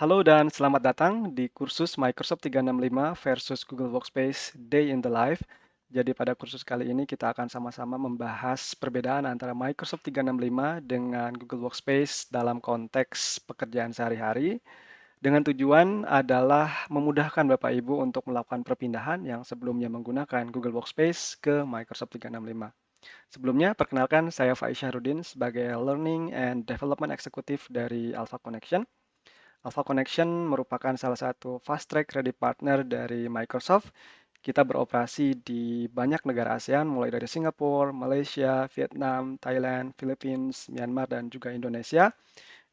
Halo dan selamat datang di kursus Microsoft 365 versus Google Workspace Day in the Life. Jadi pada kursus kali ini kita akan sama-sama membahas perbedaan antara Microsoft 365 dengan Google Workspace dalam konteks pekerjaan sehari-hari. Dengan tujuan adalah memudahkan Bapak Ibu untuk melakukan perpindahan yang sebelumnya menggunakan Google Workspace ke Microsoft 365. Sebelumnya, perkenalkan saya Faiz Syahrudin sebagai Learning and Development Executive dari Alpha Connection. Alpha Connection merupakan salah satu fast track ready partner dari Microsoft. Kita beroperasi di banyak negara ASEAN, mulai dari Singapura, Malaysia, Vietnam, Thailand, Philippines, Myanmar, dan juga Indonesia.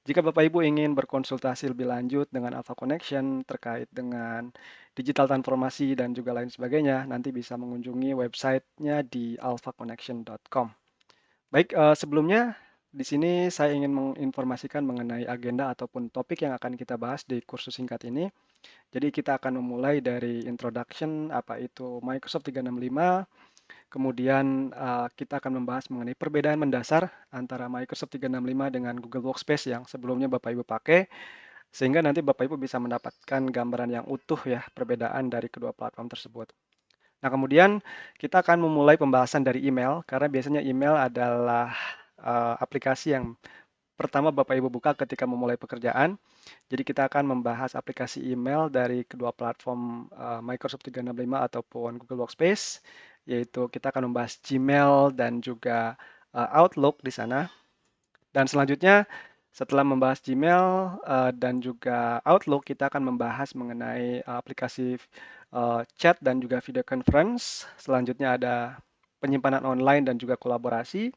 Jika Bapak Ibu ingin berkonsultasi lebih lanjut dengan Alpha Connection terkait dengan digital transformasi dan juga lain sebagainya, nanti bisa mengunjungi websitenya di alphaconnection.com. Baik, sebelumnya di sini saya ingin menginformasikan mengenai agenda ataupun topik yang akan kita bahas di kursus singkat ini. Jadi kita akan memulai dari introduction apa itu Microsoft 365, kemudian kita akan membahas mengenai perbedaan mendasar antara Microsoft 365 dengan Google Workspace yang sebelumnya Bapak Ibu pakai, sehingga nanti Bapak Ibu bisa mendapatkan gambaran yang utuh ya perbedaan dari kedua platform tersebut. Nah, kemudian kita akan memulai pembahasan dari email, karena biasanya email adalah aplikasi yang pertama Bapak Ibu buka ketika memulai pekerjaan. Jadi kita akan membahas aplikasi email dari kedua platform Microsoft 365 ataupun Google Workspace, yaitu kita akan membahas Gmail dan juga Outlook di sana. Dan selanjutnya setelah membahas Gmail dan juga Outlook, kita akan membahas mengenai aplikasi chat dan juga video conference. Selanjutnya ada penyimpanan online dan juga kolaborasi.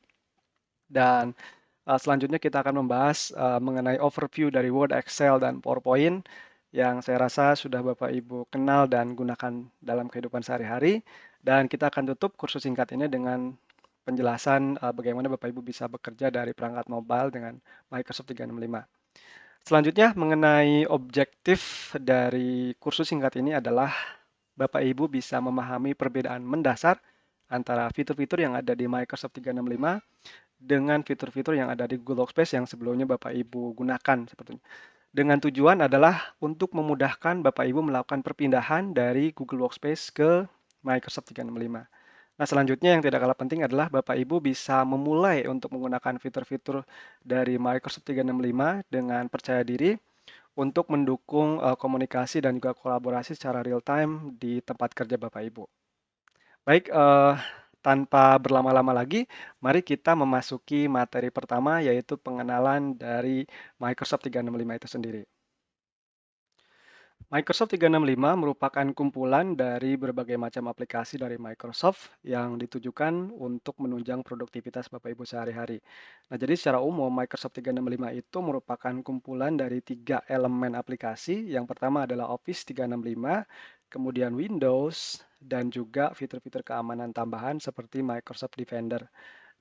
Dan selanjutnya kita akan membahas mengenai overview dari Word, Excel, dan PowerPoint yang saya rasa sudah Bapak Ibu kenal dan gunakan dalam kehidupan sehari-hari. Dan kita akan tutup kursus singkat ini dengan penjelasan bagaimana Bapak Ibu bisa bekerja dari perangkat mobile dengan Microsoft 365. Selanjutnya mengenai objektif dari kursus singkat ini adalah Bapak Ibu bisa memahami perbedaan mendasar antara fitur-fitur yang ada di Microsoft 365 dengan fitur-fitur yang ada di Google Workspace yang sebelumnya Bapak Ibu gunakan sepertinya. Dengan tujuan adalah untuk memudahkan Bapak Ibu melakukan perpindahan dari Google Workspace ke Microsoft 365. Nah, selanjutnya yang tidak kalah penting adalah Bapak Ibu bisa memulai untuk menggunakan fitur-fitur dari Microsoft 365 dengan percaya diri untuk mendukung komunikasi dan juga kolaborasi secara real time di tempat kerja Bapak Ibu. Baik, tanpa berlama-lama lagi, mari kita memasuki materi pertama, yaitu pengenalan dari Microsoft 365 itu sendiri. Microsoft 365 merupakan kumpulan dari berbagai macam aplikasi dari Microsoft yang ditujukan untuk menunjang produktivitas Bapak Ibu sehari-hari. Nah, jadi secara umum Microsoft 365 itu merupakan kumpulan dari 3 elemen aplikasi. Yang pertama adalah Office 365, kemudian Windows, dan juga fitur-fitur keamanan tambahan seperti Microsoft Defender.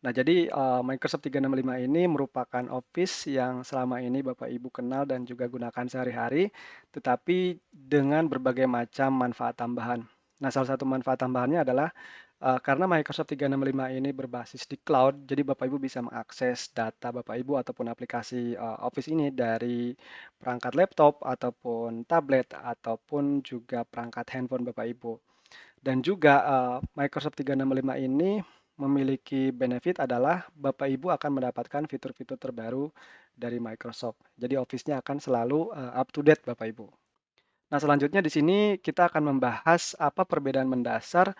Nah, jadi Microsoft 365 ini merupakan Office yang selama ini Bapak Ibu kenal dan juga gunakan sehari-hari, tetapi dengan berbagai macam manfaat tambahan. Nah, salah satu manfaat tambahannya adalah karena Microsoft 365 ini berbasis di cloud, jadi Bapak Ibu bisa mengakses data Bapak Ibu ataupun aplikasi Office ini dari perangkat laptop ataupun tablet ataupun juga perangkat handphone Bapak Ibu. Dan juga Microsoft 365 ini memiliki benefit adalah Bapak Ibu akan mendapatkan fitur-fitur terbaru dari Microsoft. Jadi Office-nya akan selalu up to date Bapak Ibu. Nah, selanjutnya di sini kita akan membahas apa perbedaan mendasar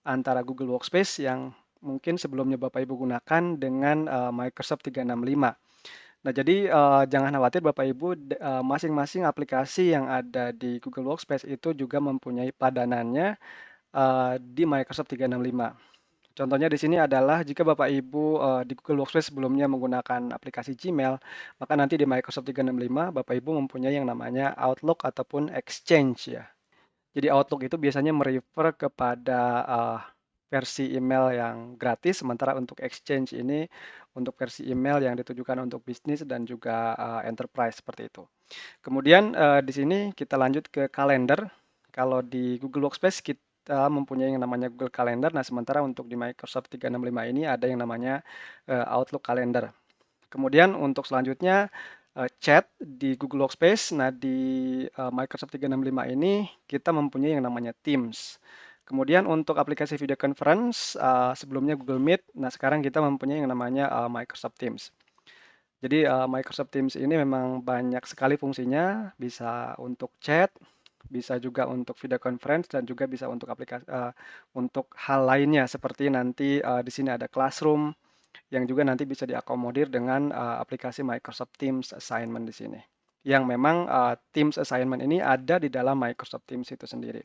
antara Google Workspace yang mungkin sebelumnya Bapak Ibu gunakan dengan Microsoft 365. Nah, jadi jangan khawatir Bapak Ibu, masing-masing aplikasi yang ada di Google Workspace itu juga mempunyai padanannya di Microsoft 365. Contohnya di sini adalah jika Bapak Ibu di Google Workspace sebelumnya menggunakan aplikasi Gmail, maka nanti di Microsoft 365 Bapak Ibu mempunyai yang namanya Outlook ataupun Exchange ya. Jadi Outlook itu biasanya merefer kepada versi email yang gratis, sementara untuk Exchange ini untuk versi email yang ditujukan untuk bisnis dan juga enterprise seperti itu. Kemudian di sini kita lanjut ke kalender. Kalau di Google Workspace kita mempunyai yang namanya Google Calendar. Nah, sementara untuk di Microsoft 365 ini ada yang namanya Outlook Calendar. Kemudian untuk selanjutnya chat di Google Workspace. Nah, di Microsoft 365 ini kita mempunyai yang namanya Teams. Kemudian untuk aplikasi video conference, sebelumnya Google Meet, nah sekarang kita mempunyai yang namanya Microsoft Teams. Jadi Microsoft Teams ini memang banyak sekali fungsinya, bisa untuk chat, bisa juga untuk video conference dan juga bisa untuk aplikasi untuk hal lainnya seperti nanti di sini ada Classroom yang juga nanti bisa diakomodir dengan aplikasi Microsoft Teams Assignment di sini. Yang memang Teams Assignment ini ada di dalam Microsoft Teams itu sendiri.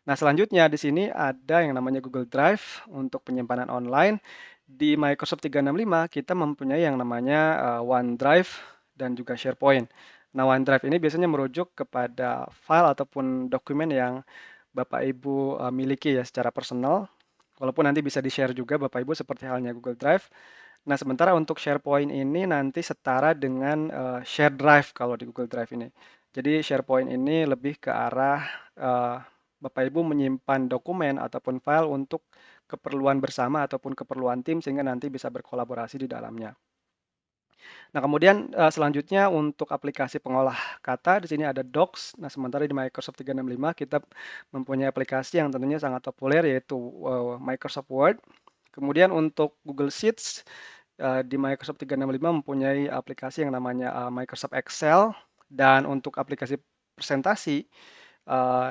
Nah, selanjutnya di sini ada yang namanya Google Drive untuk penyimpanan online. Di Microsoft 365 kita mempunyai yang namanya OneDrive dan juga SharePoint. Nah, OneDrive ini biasanya merujuk kepada file ataupun dokumen yang Bapak Ibu miliki ya secara personal. Walaupun nanti bisa di-share juga Bapak Ibu seperti halnya Google Drive. Nah, sementara untuk SharePoint ini nanti setara dengan share drive kalau di Google Drive ini. Jadi SharePoint ini lebih ke arah eh, Bapak Ibu menyimpan dokumen ataupun file untuk keperluan bersama ataupun keperluan tim sehingga nanti bisa berkolaborasi di dalamnya. Nah, kemudian selanjutnya untuk aplikasi pengolah kata di sini ada Docs. Nah, sementara di Microsoft 365 kita mempunyai aplikasi yang tentunya sangat populer yaitu Microsoft Word. Kemudian untuk Google Sheets di Microsoft 365 mempunyai aplikasi yang namanya Microsoft Excel dan untuk aplikasi presentasi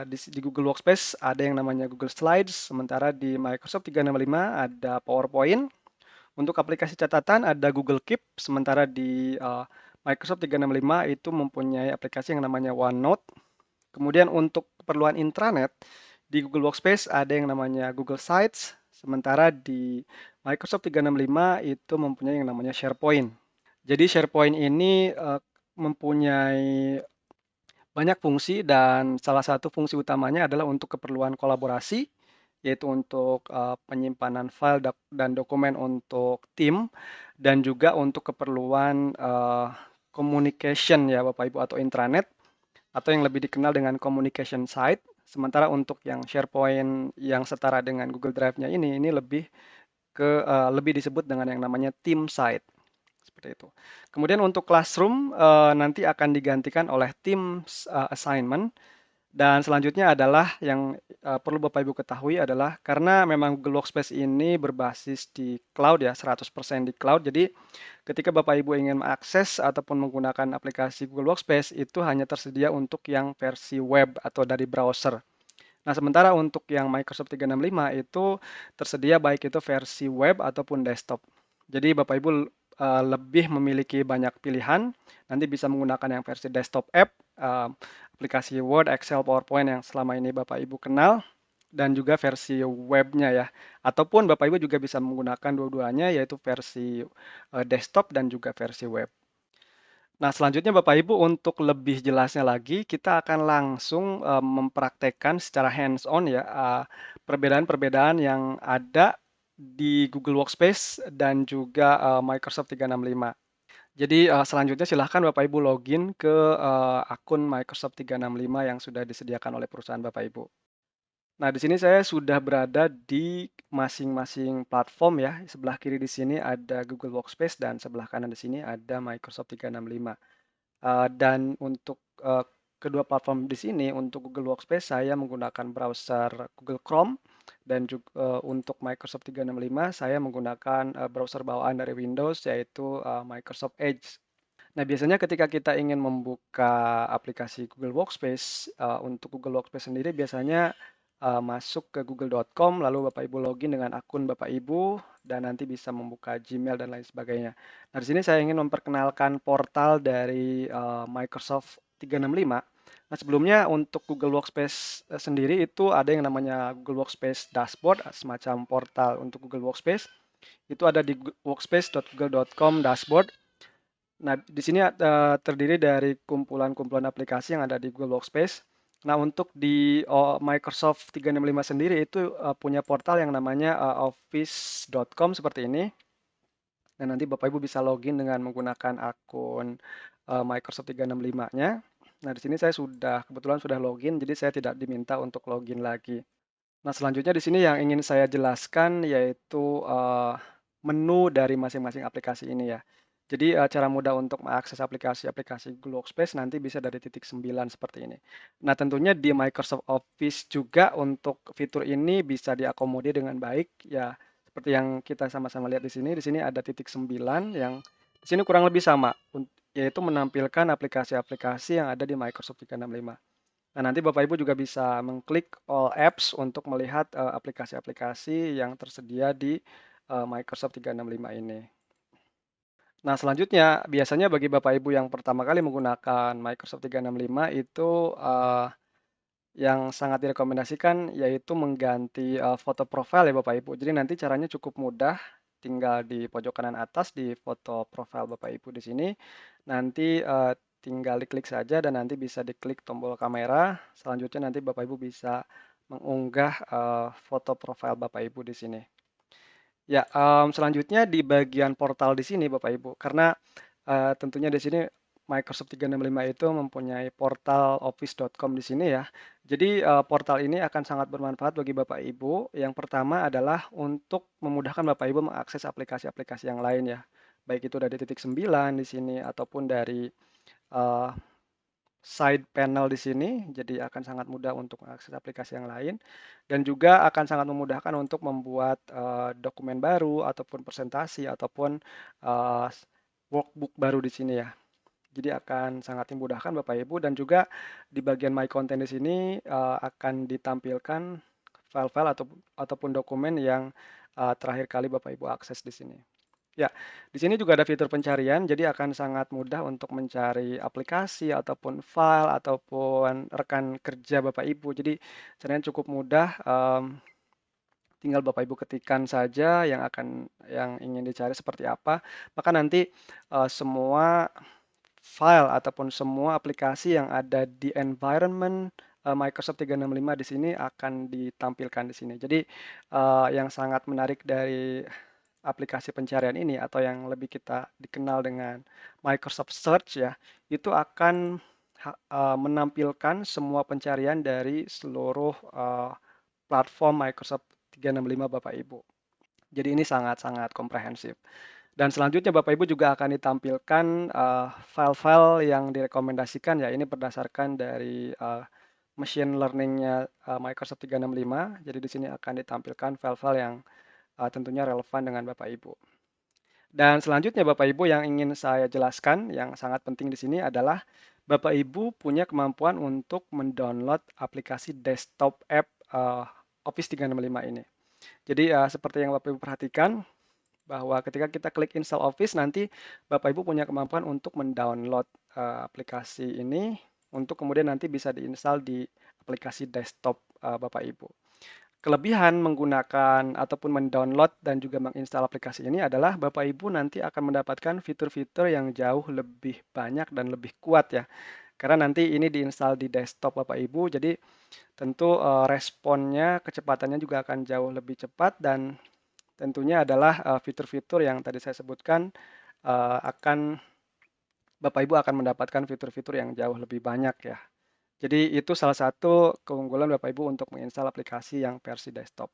di Google Workspace ada yang namanya Google Slides, sementara di Microsoft 365 ada PowerPoint. Untuk aplikasi catatan ada Google Keep, sementara di Microsoft 365 itu mempunyai aplikasi yang namanya OneNote. Kemudian untuk keperluan intranet di Google Workspace ada yang namanya Google Sites, sementara di Microsoft 365 itu mempunyai yang namanya SharePoint. Jadi SharePoint ini mempunyai banyak fungsi dan salah satu fungsi utamanya adalah untuk keperluan kolaborasi, yaitu untuk penyimpanan file dan dokumen untuk tim dan juga untuk keperluan communication ya Bapak Ibu atau intranet atau yang lebih dikenal dengan communication site. Sementara untuk yang SharePoint yang setara dengan Google Drive-nya ini lebih lebih disebut dengan yang namanya team site. Seperti itu. Kemudian untuk Classroom nanti akan digantikan oleh Teams Assignment dan selanjutnya adalah yang perlu Bapak Ibu ketahui adalah karena memang Google Workspace ini berbasis di cloud ya, 100% di cloud. Jadi ketika Bapak Ibu ingin mengakses ataupun menggunakan aplikasi Google Workspace itu hanya tersedia untuk yang versi web atau dari browser. Nah, sementara untuk yang Microsoft 365 itu tersedia baik itu versi web ataupun desktop. Jadi Bapak Ibu lebih memiliki banyak pilihan, nanti bisa menggunakan yang versi desktop app, aplikasi Word, Excel, PowerPoint yang selama ini Bapak Ibu kenal, dan juga versi webnya ya. Ataupun Bapak Ibu juga bisa menggunakan dua-duanya yaitu versi desktop dan juga versi web. Nah, selanjutnya Bapak Ibu untuk lebih jelasnya lagi, kita akan langsung mempraktekkan secara hands-on ya perbedaan-perbedaan yang ada di Google Workspace dan juga Microsoft 365. Jadi selanjutnya silahkan Bapak Ibu login ke akun Microsoft 365 yang sudah disediakan oleh perusahaan Bapak Ibu. Nah, di sini saya sudah berada di masing-masing platform ya. Sebelah kiri di sini ada Google Workspace dan sebelah kanan di sini ada Microsoft 365. Dan untuk kedua platform di sini, untuk Google Workspace saya menggunakan browser Google Chrome dan juga untuk Microsoft 365 saya menggunakan browser bawaan dari Windows yaitu Microsoft Edge. Nah, biasanya ketika kita ingin membuka aplikasi Google Workspace, untuk Google Workspace sendiri biasanya masuk ke google.com lalu Bapak Ibu login dengan akun Bapak Ibu dan nanti bisa membuka Gmail dan lain sebagainya. Nah, di sini saya ingin memperkenalkan portal dari Microsoft 365. Nah, sebelumnya untuk Google Workspace sendiri itu ada yang namanya Google Workspace Dashboard, semacam portal untuk Google Workspace. Itu ada di workspace.google.com dashboard. Nah, di sini terdiri dari kumpulan-kumpulan aplikasi yang ada di Google Workspace. Nah, untuk di Microsoft 365 sendiri itu punya portal yang namanya office.com seperti ini. Dan nanti Bapak Ibu bisa login dengan menggunakan akun Microsoft 365-nya. Nah, di sini saya kebetulan sudah login, jadi saya tidak diminta untuk login lagi. Nah, selanjutnya di sini yang ingin saya jelaskan yaitu menu dari masing-masing aplikasi ini ya. Jadi, cara mudah untuk mengakses aplikasi-aplikasi Google Workspace nanti bisa dari titik 9 seperti ini. Nah, tentunya di Microsoft Office juga untuk fitur ini bisa diakomodir dengan baik, ya seperti yang kita sama-sama lihat di sini. Di sini ada titik 9 yang di sini kurang lebih sama, yaitu menampilkan aplikasi-aplikasi yang ada di Microsoft 365. Nah, nanti Bapak Ibu juga bisa mengklik All Apps untuk melihat, aplikasi-aplikasi yang tersedia di, Microsoft 365 ini. Nah, selanjutnya biasanya bagi Bapak Ibu yang pertama kali menggunakan Microsoft 365 itu, yang sangat direkomendasikan yaitu mengganti, foto profil ya Bapak Ibu. Jadi nanti caranya cukup mudah, tinggal di pojok kanan atas di foto profil Bapak Ibu di sini, nanti, tinggal diklik saja dan nanti bisa diklik tombol kamera, selanjutnya nanti Bapak Ibu bisa mengunggah, foto profil Bapak Ibu di sini. Ya, selanjutnya di bagian portal di sini Bapak Ibu, karena, tentunya di sini Microsoft 365 itu mempunyai portal office.com di sini ya. Jadi, portal ini akan sangat bermanfaat bagi Bapak Ibu. Yang pertama adalah untuk memudahkan Bapak Ibu mengakses aplikasi-aplikasi yang lain ya, baik itu dari titik 9 di sini ataupun dari, eee side panel di sini, jadi akan sangat mudah untuk mengakses aplikasi yang lain dan juga akan sangat memudahkan untuk membuat, dokumen baru ataupun presentasi ataupun, eee, workbook baru di sini ya. Jadi akan sangat memudahkan Bapak Ibu dan juga di bagian My Content di sini, akan ditampilkan file-file ataupun dokumen yang, terakhir kali Bapak Ibu akses di sini. Ya, di sini juga ada fitur pencarian, jadi akan sangat mudah untuk mencari aplikasi ataupun file ataupun rekan kerja Bapak Ibu. Jadi caranya cukup mudah, tinggal Bapak Ibu ketikkan saja yang ingin dicari seperti apa, maka nanti, semua file ataupun semua aplikasi yang ada di environment, Microsoft 365 di sini akan ditampilkan di sini. Jadi, yang sangat menarik dari aplikasi pencarian ini atau yang lebih kita dikenal dengan Microsoft Search ya, itu akan menampilkan semua pencarian dari seluruh, platform Microsoft 365 Bapak Ibu. Jadi ini sangat-sangat komprehensif. Dan selanjutnya Bapak Ibu juga akan ditampilkan, file-file yang direkomendasikan ya, ini berdasarkan dari, machine learning-nya, Microsoft 365. Jadi di sini akan ditampilkan file-file yang, tentunya relevan dengan Bapak Ibu. Dan selanjutnya Bapak Ibu yang ingin saya jelaskan yang sangat penting di sini adalah Bapak Ibu punya kemampuan untuk mendownload aplikasi desktop app, Office 365 ini. Jadi, seperti yang Bapak Ibu perhatikan bahwa ketika kita klik install Office nanti Bapak Ibu punya kemampuan untuk mendownload, aplikasi ini untuk kemudian nanti bisa diinstal di aplikasi desktop, Bapak Ibu. Kelebihan menggunakan ataupun mendownload dan juga menginstal aplikasi ini adalah Bapak Ibu nanti akan mendapatkan fitur-fitur yang jauh lebih banyak dan lebih kuat ya. Karena nanti ini diinstal di desktop Bapak Ibu, jadi tentu, responnya, kecepatannya juga akan jauh lebih cepat dan tentunya adalah, fitur-fitur yang tadi saya sebutkan, akan Bapak Ibu akan mendapatkan fitur-fitur yang jauh lebih banyak ya. Jadi itu salah satu keunggulan Bapak Ibu untuk menginstal aplikasi yang versi desktop.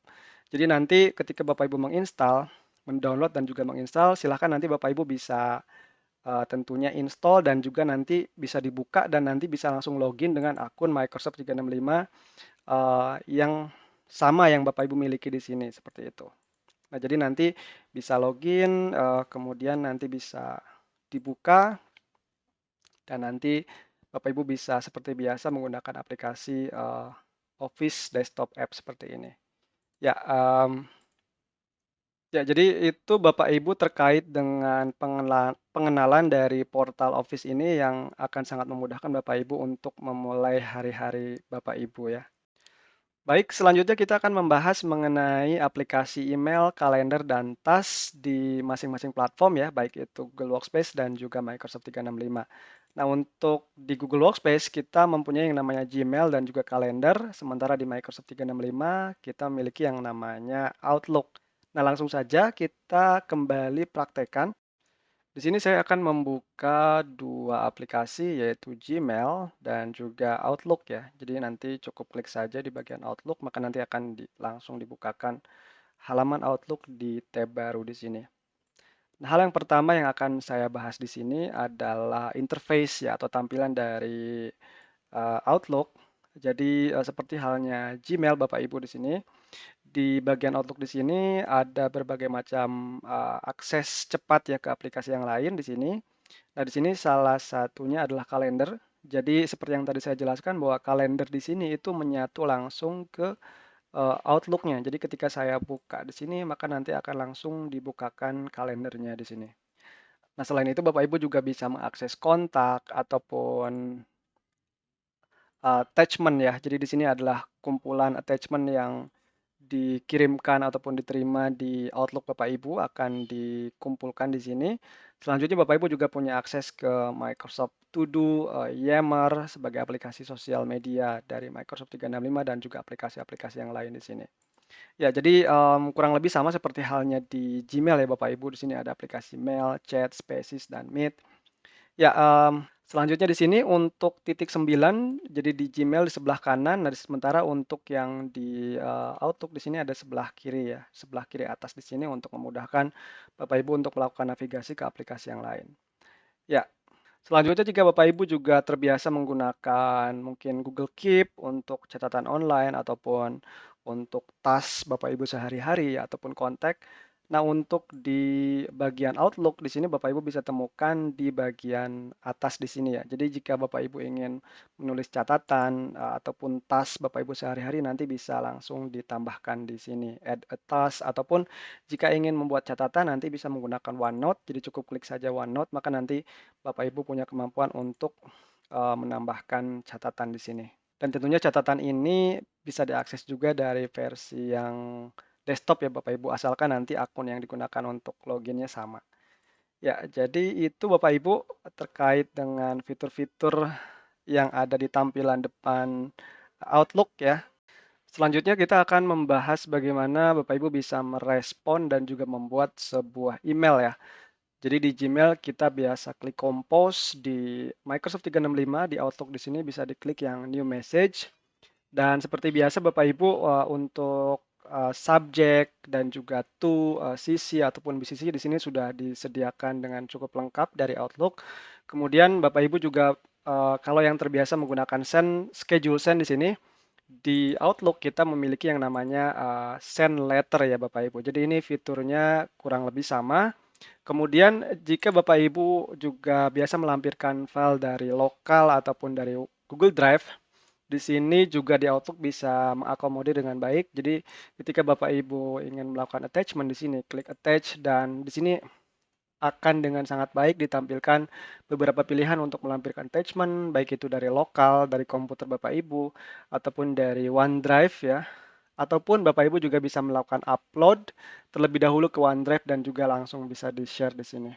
Jadi nanti ketika Bapak Ibu menginstal, mendownload dan juga menginstal, silahkan nanti Bapak Ibu bisa, tentunya install dan juga nanti bisa dibuka dan nanti bisa langsung login dengan akun Microsoft 365, yang sama yang Bapak Ibu miliki di sini, seperti itu. Nah, jadi nanti bisa login, kemudian nanti bisa dibuka dan nanti Bapak Ibu bisa seperti biasa menggunakan aplikasi, Office desktop app seperti ini. Ya, ya jadi itu Bapak Ibu terkait dengan pengenalan dari portal Office ini yang akan sangat memudahkan Bapak Ibu untuk memulai hari-hari Bapak Ibu ya. Baik, selanjutnya kita akan membahas mengenai aplikasi email, kalender, dan tas di masing-masing platform ya, baik itu Google Workspace dan juga Microsoft 365. Nah, untuk di Google Workspace kita mempunyai yang namanya Gmail dan juga kalender, sementara di Microsoft 365 kita memiliki yang namanya Outlook. Nah, langsung saja kita kembali praktekkan. Di sini saya akan membuka dua aplikasi yaitu Gmail dan juga Outlook ya. Jadi nanti cukup klik saja di bagian Outlook maka nanti akan langsung dibukakan halaman Outlook di tab baru di sini. Nah, hal yang pertama yang akan saya bahas di sini adalah interface ya atau tampilan dari, Outlook. Jadi, seperti halnya Gmail Bapak Ibu di sini, di bagian Outlook di sini ada berbagai macam, akses cepat ya ke aplikasi yang lain di sini. Nah, di sini salah satunya adalah kalender. Jadi seperti yang tadi saya jelaskan bahwa kalender di sini itu menyatu langsung ke, Outlook-nya. Jadi ketika saya buka di sini, maka nanti akan langsung dibukakan kalendernya di sini. Nah, selain itu Bapak Ibu juga bisa mengakses kontak ataupun, attachment ya. Jadi di sini adalah kumpulan attachment yang dikirimkan ataupun diterima di Outlook Bapak Ibu akan dikumpulkan di sini. Selanjutnya Bapak Ibu juga punya akses ke Microsoft To Do, Yammer sebagai aplikasi sosial media dari Microsoft 365 dan juga aplikasi-aplikasi yang lain di sini. Ya, jadi, kurang lebih sama seperti halnya di Gmail ya Bapak Ibu, di sini ada aplikasi Mail, Chat, Spaces, dan Meet. Ya, selanjutnya di sini untuk titik 9, jadi di Gmail di sebelah kanan, nah sementara untuk yang di, Outlook di sini ada sebelah kiri ya, sebelah kiri atas di sini untuk memudahkan Bapak Ibu untuk melakukan navigasi ke aplikasi yang lain. Ya, selanjutnya jika Bapak Ibu juga terbiasa menggunakan mungkin Google Keep untuk catatan online ataupun untuk tas Bapak Ibu sehari-hari ataupun kontak. Nah, untuk di bagian Outlook di sini Bapak Ibu bisa temukan di bagian atas di sini ya. Jadi jika Bapak Ibu ingin menulis catatan ataupun tas Bapak Ibu sehari-hari nanti bisa langsung ditambahkan di sini add a task ataupun jika ingin membuat catatan nanti bisa menggunakan OneNote. Jadi cukup klik saja OneNote maka nanti Bapak Ibu punya kemampuan untuk, menambahkan catatan di sini. Dan tentunya catatan ini bisa diakses juga dari versi yang desktop ya Bapak Ibu, asalkan nanti akun yang digunakan untuk loginnya sama. Ya, jadi itu Bapak Ibu terkait dengan fitur-fitur yang ada di tampilan depan Outlook ya. Selanjutnya kita akan membahas bagaimana Bapak Ibu bisa merespon dan juga membuat sebuah email ya. Jadi di Gmail kita biasa klik compose, di Microsoft 365 di Outlook di sini bisa diklik yang new message dan seperti biasa Bapak Ibu, untuk, subjek dan juga to, CC ataupun BCC di sini sudah disediakan dengan cukup lengkap dari Outlook. Kemudian Bapak Ibu juga, kalau yang terbiasa menggunakan send, schedule send di sini, di Outlook kita memiliki yang namanya, send letter ya Bapak Ibu. Jadi ini fiturnya kurang lebih sama. Kemudian jika Bapak Ibu juga biasa melampirkan file dari lokal ataupun dari Google Drive, di sini juga di Outlook bisa mengakomodir dengan baik. Jadi ketika Bapak Ibu ingin melakukan attachment di sini, klik attach dan di sini akan dengan sangat baik ditampilkan beberapa pilihan untuk melampirkan attachment, baik itu dari lokal, dari komputer Bapak Ibu, ataupun dari OneDrive ya. Ataupun Bapak Ibu juga bisa melakukan upload terlebih dahulu ke OneDrive dan juga langsung bisa di-share di sini.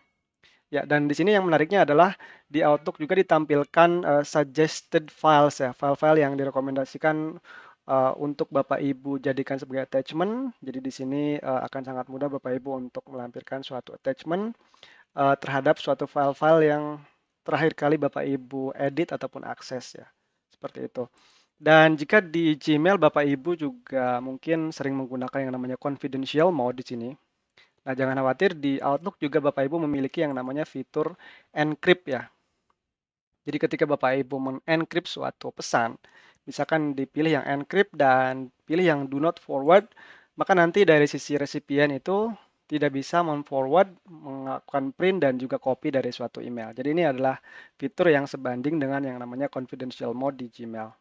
Ya, dan di sini yang menariknya adalah di Outlook juga ditampilkan, suggested files ya, file-file yang direkomendasikan, untuk Bapak Ibu jadikan sebagai attachment. Jadi di sini, akan sangat mudah Bapak Ibu untuk melampirkan suatu attachment, terhadap suatu file-file yang terakhir kali Bapak Ibu edit ataupun akses ya, seperti itu. Dan jika di Gmail Bapak Ibu juga mungkin sering menggunakan yang namanya confidential mode di sini. Nah, jangan khawatir di Outlook juga Bapak Ibu memiliki yang namanya fitur encrypt ya. Jadi ketika Bapak Ibu mengencrypt suatu pesan, misalkan dipilih yang encrypt dan pilih yang do not forward, maka nanti dari sisi resipien itu tidak bisa men-forward, melakukan print dan juga copy dari suatu email. Jadi ini adalah fitur yang sebanding dengan yang namanya confidential mode di Gmail.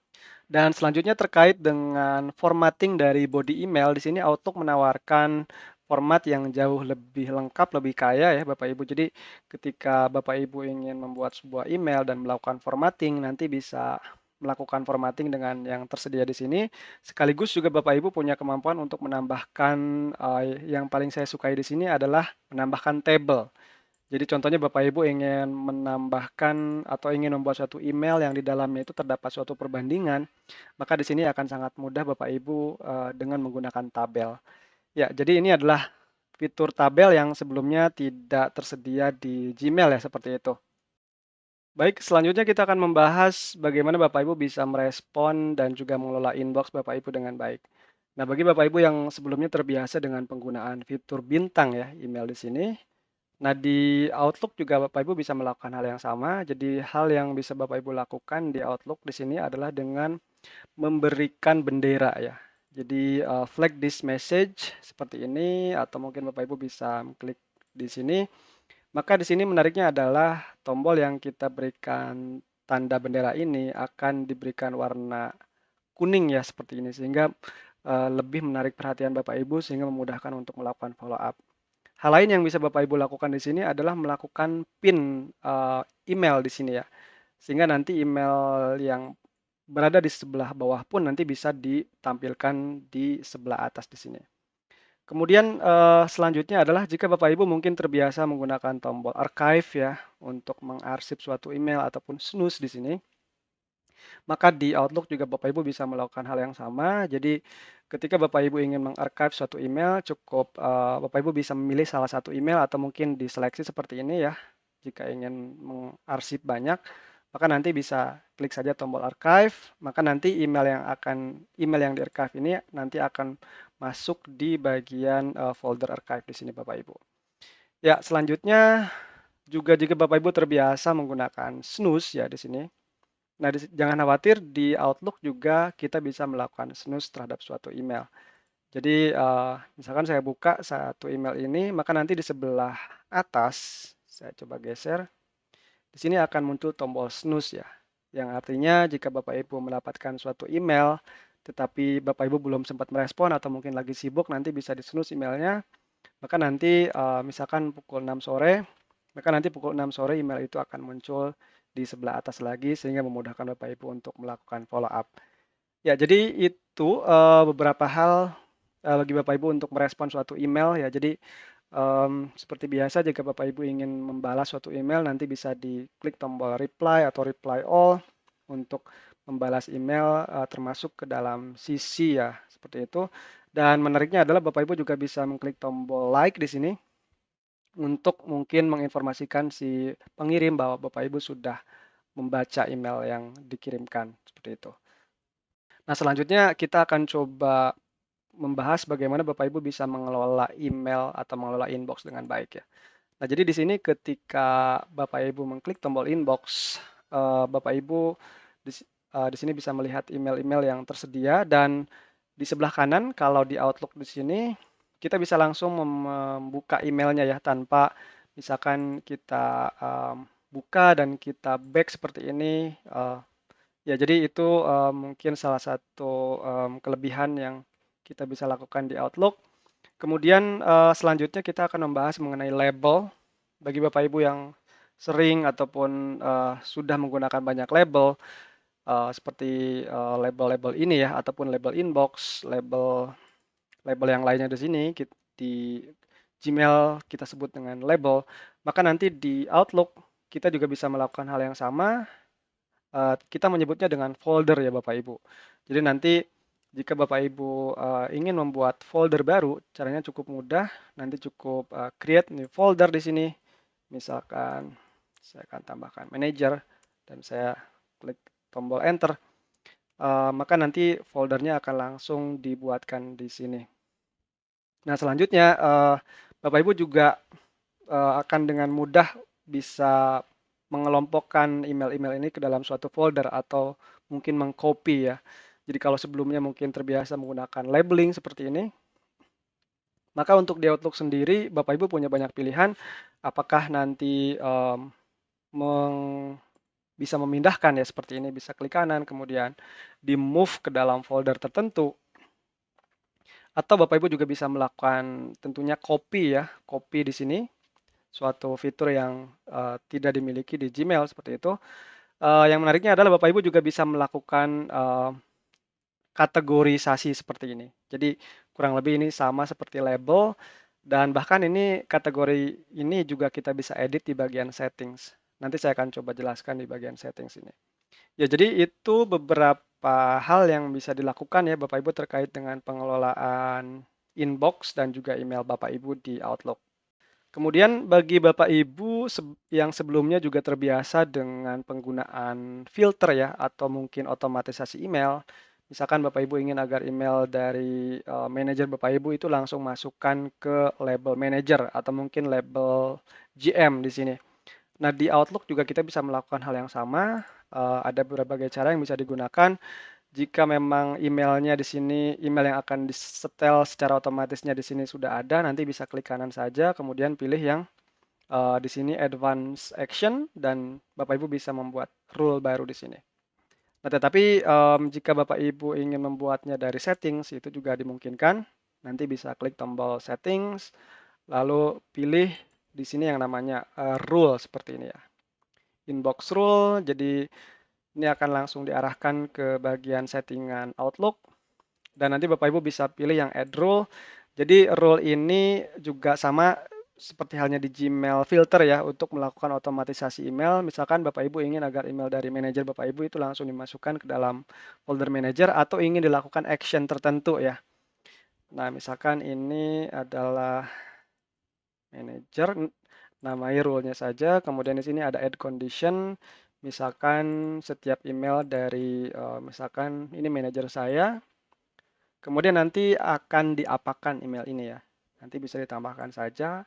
Dan selanjutnya terkait dengan formatting dari body email, di sini Outlook menawarkan format yang jauh lebih lengkap, lebih kaya ya Bapak Ibu. Jadi ketika Bapak Ibu ingin membuat sebuah email dan melakukan formatting, nanti bisa melakukan formatting dengan yang tersedia di sini. Sekaligus juga Bapak Ibu punya kemampuan untuk menambahkan, yang paling saya sukai di sini adalah menambahkan table. Jadi contohnya Bapak Ibu ingin menambahkan atau ingin membuat suatu email yang di dalamnya itu terdapat suatu perbandingan, maka di sini akan sangat mudah Bapak Ibu, dengan menggunakan tabel. Ya, jadi ini adalah fitur tabel yang sebelumnya tidak tersedia di Gmail ya, seperti itu. Baik, selanjutnya kita akan membahas bagaimana Bapak Ibu bisa merespon dan juga mengelola inbox Bapak Ibu dengan baik. Nah, bagi Bapak Ibu yang sebelumnya terbiasa dengan penggunaan fitur bintang ya, email di sini, Nah, di Outlook juga Bapak Ibu bisa melakukan hal yang sama. Jadi hal yang bisa Bapak Ibu lakukan di Outlook di sini adalah dengan memberikan bendera ya. Jadi flag this message seperti ini atau mungkin Bapak Ibu bisa klik di sini. Maka di sini menariknya adalah tombol yang kita berikan tanda bendera ini akan diberikan warna kuning ya seperti ini sehingga lebih menarik perhatian Bapak Ibu sehingga memudahkan untuk melakukan follow up. Hal lain yang bisa Bapak Ibu lakukan di sini adalah melakukan pin email di sini ya. Sehingga nanti email yang berada di sebelah bawah pun nanti bisa ditampilkan di sebelah atas di sini. Kemudian selanjutnya adalah jika Bapak Ibu mungkin terbiasa menggunakan tombol archive ya untuk mengarsip suatu email ataupun snooze di sini. Maka di Outlook juga Bapak Ibu bisa melakukan hal yang sama. Jadi ketika Bapak Ibu ingin mengarchive suatu email, cukup Bapak Ibu bisa memilih salah satu email atau mungkin diseleksi seperti ini ya. Jika ingin mengarsip banyak, maka nanti bisa klik saja tombol archive, maka nanti email yang di-archive ini nanti akan masuk di bagian folder archive di sini Bapak Ibu. Ya, selanjutnya juga jika Bapak Ibu terbiasa menggunakan snooze ya di sini. Nah, jangan khawatir di Outlook juga kita bisa melakukan snooze terhadap suatu email. Jadi, misalkan saya buka satu email ini, maka nanti di sebelah atas, saya coba geser, di sini akan muncul tombol snooze ya. Yang artinya jika Bapak Ibu mendapatkan suatu email, tetapi Bapak Ibu belum sempat merespon atau mungkin lagi sibuk, nanti bisa di snooze emailnya. Maka nanti misalkan pukul 6 sore, maka nanti pukul 6 sore email itu akan muncul di sebelah atas lagi sehingga memudahkan Bapak Ibu untuk melakukan follow up. Ya, jadi itu beberapa hal bagi Bapak Ibu untuk merespon suatu email ya. Jadi seperti biasa jika Bapak Ibu ingin membalas suatu email nanti bisa diklik tombol reply atau reply all untuk membalas email termasuk ke dalam CC ya, seperti itu. Dan menariknya adalah Bapak Ibu juga bisa mengklik tombol like di sini untuk mungkin menginformasikan si pengirim bahwa Bapak Ibu sudah membaca email yang dikirimkan, seperti itu. Nah, selanjutnya kita akan coba membahas bagaimana Bapak Ibu bisa mengelola email atau mengelola inbox dengan baik ya. Nah, jadi di sini ketika Bapak Ibu mengklik tombol inbox, Bapak Ibu di sini bisa melihat email-email yang tersedia dan di sebelah kanan kalau di Outlook di sini kita bisa langsung membuka emailnya ya tanpa misalkan kita buka dan kita back seperti ini. Ya, jadi itu mungkin salah satu kelebihan yang kita bisa lakukan di Outlook. Kemudian selanjutnya kita akan membahas mengenai label. Bagi Bapak Ibu yang sering ataupun sudah menggunakan banyak label, seperti label-label ini ya, ataupun label inbox, label label yang lainnya di sini, di Gmail kita sebut dengan label, maka nanti di Outlook kita juga bisa melakukan hal yang sama, kita menyebutnya dengan folder ya Bapak Ibu. Jadi nanti jika Bapak Ibu ingin membuat folder baru, caranya cukup mudah. Nanti cukup create new folder di sini. Misalkan saya akan tambahkan manager dan saya klik tombol enter. Maka nanti foldernya akan langsung dibuatkan di sini. Nah, selanjutnya Bapak Ibu juga akan dengan mudah bisa mengelompokkan email-email ini ke dalam suatu folder atau mungkin mengcopy ya. Jadi kalau sebelumnya mungkin terbiasa menggunakan labeling seperti ini, maka untuk di Outlook sendiri Bapak Ibu punya banyak pilihan apakah nanti bisa memindahkan ya seperti ini, bisa klik kanan kemudian di move ke dalam folder tertentu atau Bapak Ibu juga bisa melakukan tentunya copy ya, copy di sini suatu fitur yang tidak dimiliki di Gmail seperti itu. Yang menariknya adalah Bapak Ibu juga bisa melakukan kategorisasi seperti ini. Jadi kurang lebih ini sama seperti label dan bahkan ini kategori ini juga kita bisa edit di bagian settings. Nanti saya akan coba jelaskan di bagian settings ini. Ya, jadi itu beberapa hal yang bisa dilakukan ya Bapak Ibu terkait dengan pengelolaan inbox dan juga email Bapak Ibu di Outlook. Kemudian bagi Bapak Ibu yang sebelumnya juga terbiasa dengan penggunaan filter ya atau mungkin otomatisasi email, misalkan Bapak Ibu ingin agar email dari manajer Bapak Ibu itu langsung masukkan ke label manager atau mungkin label GM di sini. Nah, di Outlook juga kita bisa melakukan hal yang sama, ada berbagai cara yang bisa digunakan. Jika memang emailnya di sini, email yang akan disetel secara otomatisnya di sini sudah ada, nanti bisa klik kanan saja, kemudian pilih yang di sini Advanced Action, dan Bapak Ibu bisa membuat rule baru di sini. Nah, tetapi jika Bapak Ibu ingin membuatnya dari settings, itu juga dimungkinkan. Nanti bisa klik tombol settings, lalu pilih di sini yang namanya rule seperti ini ya. Inbox rule, jadi ini akan langsung diarahkan ke bagian settingan Outlook. Dan nanti Bapak Ibu bisa pilih yang add rule. Jadi rule ini juga sama seperti halnya di Gmail filter ya, untuk melakukan otomatisasi email. Misalkan Bapak Ibu ingin agar email dari manajer Bapak Ibu itu langsung dimasukkan ke dalam folder manager, atau ingin dilakukan action tertentu ya. Nah, misalkan ini adalah manager, namai rule-nya saja. Kemudian di sini ada add condition. Misalkan setiap email dari misalkan ini manajer saya, kemudian nanti akan diapakan email ini ya. Nanti bisa ditambahkan saja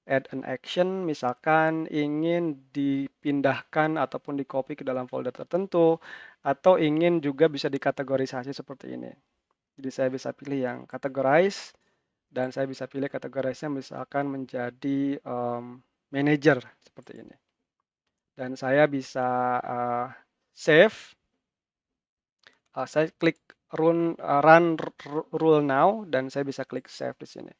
add an action, misalkan ingin dipindahkan ataupun di-copy ke dalam folder tertentu, atau ingin juga bisa dikategorisasi seperti ini. Jadi saya bisa pilih yang categorize, dan saya bisa pilih categorize-nya misalkan menjadi manager seperti ini. Dan saya bisa save, saya klik run rule now, dan saya bisa klik save di sini.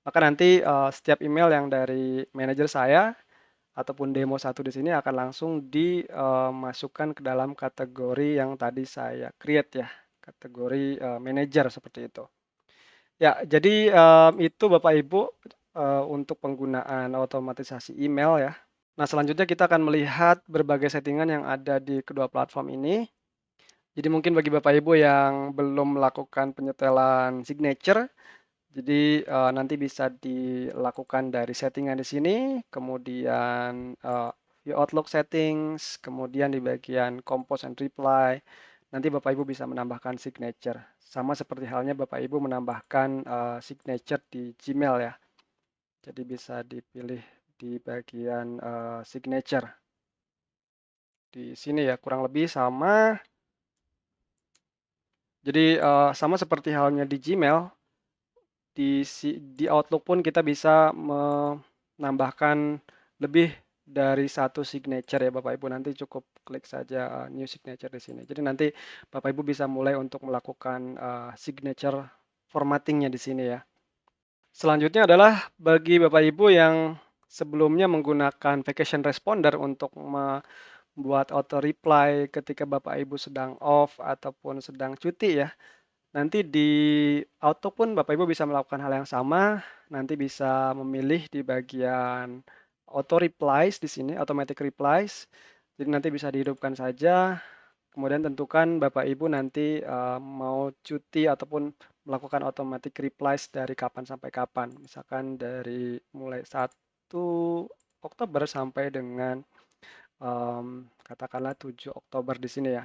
Maka nanti setiap email yang dari manajer saya ataupun demo satu di sini akan langsung dimasukkan ke dalam kategori yang tadi saya create ya, kategori manager seperti itu. Ya, jadi itu Bapak Ibu untuk penggunaan otomatisasi email ya. Nah, selanjutnya kita akan melihat berbagai settingan yang ada di kedua platform ini. Jadi mungkin bagi Bapak Ibu yang belum melakukan penyetelan signature, jadi nanti bisa dilakukan dari settingan di sini, kemudian view Outlook settings, kemudian di bagian compose and reply, nanti Bapak Ibu bisa menambahkan signature. Sama seperti halnya Bapak Ibu menambahkan signature di Gmail ya. Jadi bisa dipilih di bagian signature. Di sini ya kurang lebih sama. Jadi sama seperti halnya di Gmail, di Outlook pun kita bisa menambahkan lebih dari satu signature ya Bapak Ibu. Nanti cukup klik saja new signature di sini. Jadi nanti Bapak Ibu bisa mulai untuk melakukan signature formattingnya di sini ya. Selanjutnya adalah bagi Bapak Ibu yang sebelumnya menggunakan vacation responder untuk membuat auto reply ketika Bapak Ibu sedang off ataupun sedang cuti ya. Nanti di auto pun Bapak Ibu bisa melakukan hal yang sama, nanti bisa memilih di bagian auto replies di sini, automatic replies. Jadi nanti bisa dihidupkan saja, kemudian tentukan Bapak Ibu nanti mau cuti ataupun melakukan automatic replies dari kapan sampai kapan. Misalkan dari mulai 1 Oktober sampai dengan katakanlah 7 Oktober di sini ya.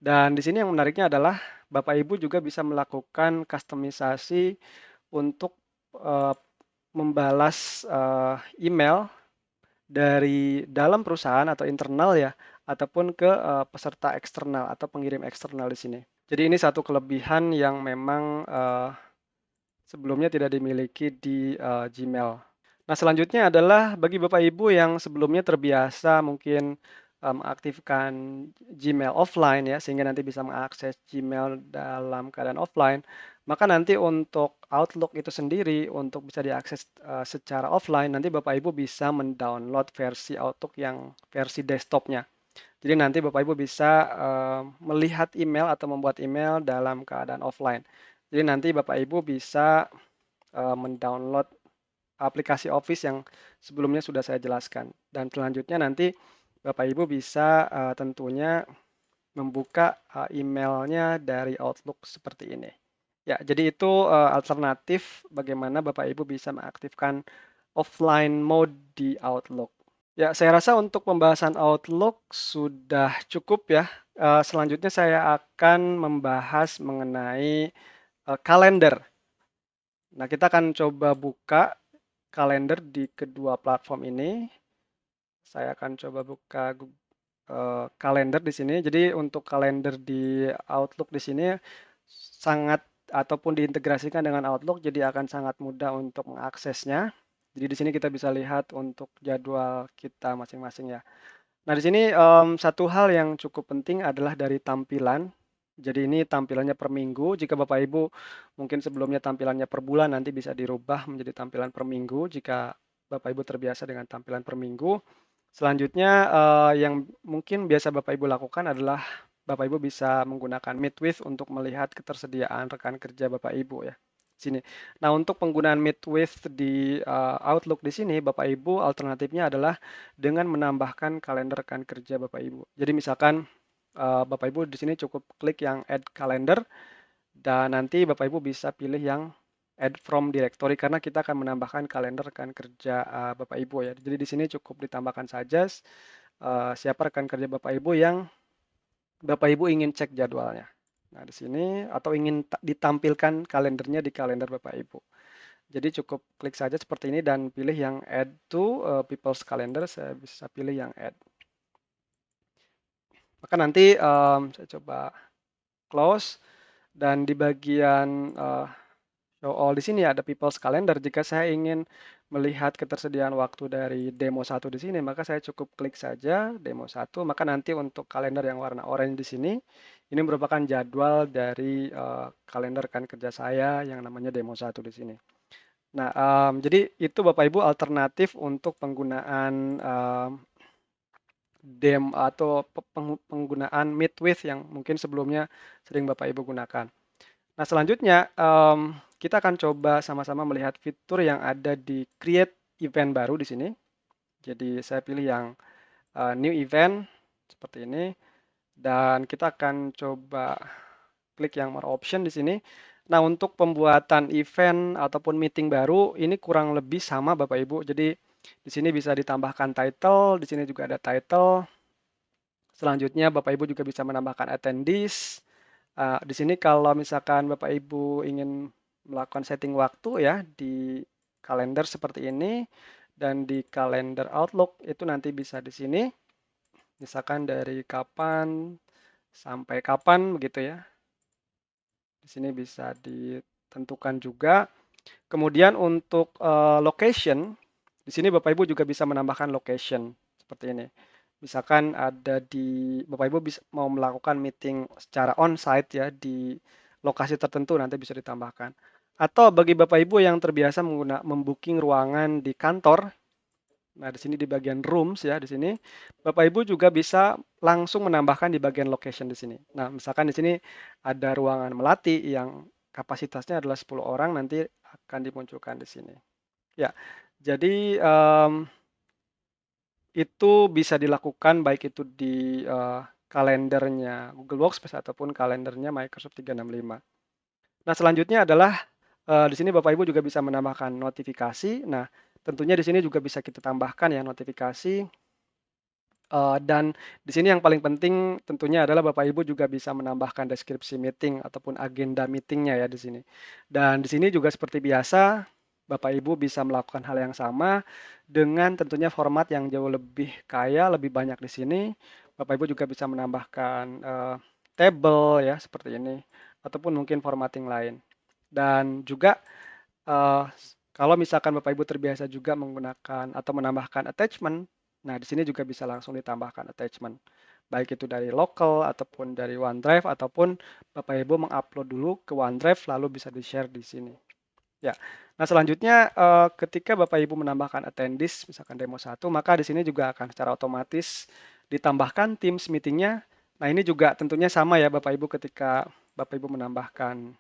Dan di sini yang menariknya adalah Bapak Ibu juga bisa melakukan kustomisasi untuk membalas email dari dalam perusahaan atau internal ya, ataupun ke peserta eksternal atau pengirim eksternal di sini. Jadi ini satu kelebihan yang memang sebelumnya tidak dimiliki di Gmail. Nah, selanjutnya adalah bagi Bapak Ibu yang sebelumnya terbiasa mungkin mengaktifkan Gmail offline ya, sehingga nanti bisa mengakses Gmail dalam keadaan offline, maka nanti untuk Outlook itu sendiri untuk bisa diakses secara offline, nanti Bapak Ibu bisa mendownload versi Outlook yang versi desktopnya. Jadi nanti Bapak Ibu bisa melihat email atau membuat email dalam keadaan offline. Jadi nanti Bapak Ibu bisa mendownload aplikasi Office yang sebelumnya sudah saya jelaskan. Dan selanjutnya nanti Bapak Ibu bisa tentunya membuka emailnya dari Outlook seperti ini. Ya, jadi itu alternatif bagaimana Bapak Ibu bisa mengaktifkan offline mode di Outlook. Ya, saya rasa untuk pembahasan Outlook sudah cukup ya. Selanjutnya saya akan membahas mengenai kalender. Nah, kita akan coba buka kalender di kedua platform ini. Saya akan coba buka kalender di sini. Jadi untuk kalender di Outlook di sini sangat ataupun diintegrasikan dengan Outlook, jadi akan sangat mudah untuk mengaksesnya. Jadi di sini kita bisa lihat untuk jadwal kita masing-masing ya. Nah, di sini satu hal yang cukup penting adalah dari tampilan. Jadi ini tampilannya per minggu. Jika Bapak Ibu mungkin sebelumnya tampilannya per bulan, nanti bisa dirubah menjadi tampilan per minggu jika Bapak Ibu terbiasa dengan tampilan per minggu. Selanjutnya yang mungkin biasa Bapak Ibu lakukan adalah Bapak Ibu bisa menggunakan Meet with untuk melihat ketersediaan rekan kerja Bapak Ibu ya. Sini. Nah, untuk penggunaan Meet with di Outlook di sini Bapak Ibu alternatifnya adalah dengan menambahkan kalender rekan kerja Bapak Ibu. Jadi misalkan Bapak Ibu di sini cukup klik yang Add Calendar dan nanti Bapak Ibu bisa pilih yang Add from Directory karena kita akan menambahkan kalender rekan kerja Bapak Ibu ya. Jadi di sini cukup ditambahkan saja siapa rekan kerja Bapak Ibu yang Bapak Ibu ingin cek jadwalnya. Nah, di sini atau ingin ditampilkan kalendernya di kalender Bapak Ibu. Jadi cukup klik saja seperti ini dan pilih yang Add to People's Calendar. Saya bisa pilih yang Add. Maka nanti saya coba close dan di bagian show all di sini ada People's Calendar. Jika saya ingin melihat ketersediaan waktu dari demo 1 di sini, maka saya cukup klik saja demo 1. Maka nanti untuk kalender yang warna oranye di sini, ini merupakan jadwal dari kalender rekan kerja saya yang namanya demo 1 di sini. Nah, jadi itu Bapak Ibu alternatif untuk penggunaan atau penggunaan Meet with yang mungkin sebelumnya sering Bapak Ibu gunakan. Nah, selanjutnya kita akan coba sama-sama melihat fitur yang ada di Create Event baru di sini. Jadi saya pilih yang New Event seperti ini dan kita akan coba klik yang More Option di sini. Nah, untuk pembuatan event ataupun meeting baru ini kurang lebih sama Bapak Ibu. Jadi di sini bisa ditambahkan title, di sini juga ada title. Selanjutnya Bapak Ibu juga bisa menambahkan attendees. Di sini kalau misalkan Bapak Ibu ingin melakukan setting waktu ya di kalender seperti ini dan di kalender Outlook itu nanti bisa di sini. Misalkan dari kapan sampai kapan begitu ya. Di sini bisa ditentukan juga. Kemudian untuk location, di sini Bapak Ibu juga bisa menambahkan location seperti ini. Misalkan ada di Bapak Ibu bisa mau melakukan meeting secara on-site ya di lokasi tertentu nanti bisa ditambahkan. Atau bagi Bapak Ibu yang terbiasa membooking ruangan di kantor, nah di sini di bagian rooms ya di sini Bapak Ibu juga bisa langsung menambahkan di bagian location di sini. Nah, misalkan di sini ada ruangan melati yang kapasitasnya adalah 10 orang nanti akan dimunculkan di sini. Ya. Jadi itu bisa dilakukan baik itu di kalendernya Google Workspace ataupun kalendernya Microsoft 365. Nah, selanjutnya adalah di sini Bapak Ibu juga bisa menambahkan notifikasi. Nah, tentunya di sini juga bisa kita tambahkan ya notifikasi. Dan di sini yang paling penting tentunya adalah Bapak Ibu juga bisa menambahkan deskripsi meeting ataupun agenda meetingnya ya di sini. Dan di sini juga seperti biasa, Bapak Ibu bisa melakukan hal yang sama dengan tentunya format yang jauh lebih kaya, lebih banyak di sini. Bapak Ibu juga bisa menambahkan table ya seperti ini, ataupun mungkin formatting lain. Dan juga eh, kalau misalkan Bapak Ibu terbiasa juga menggunakan atau menambahkan attachment, nah di sini juga bisa langsung ditambahkan attachment, baik itu dari local ataupun dari OneDrive ataupun Bapak Ibu mengupload dulu ke OneDrive lalu bisa di-share di sini. Ya. Nah, selanjutnya ketika Bapak Ibu menambahkan attendees misalkan demo 1, maka di sini juga akan secara otomatis ditambahkan Teams meetingnya. Nah, ini juga tentunya sama ya Bapak Ibu ketika Bapak Ibu menambahkan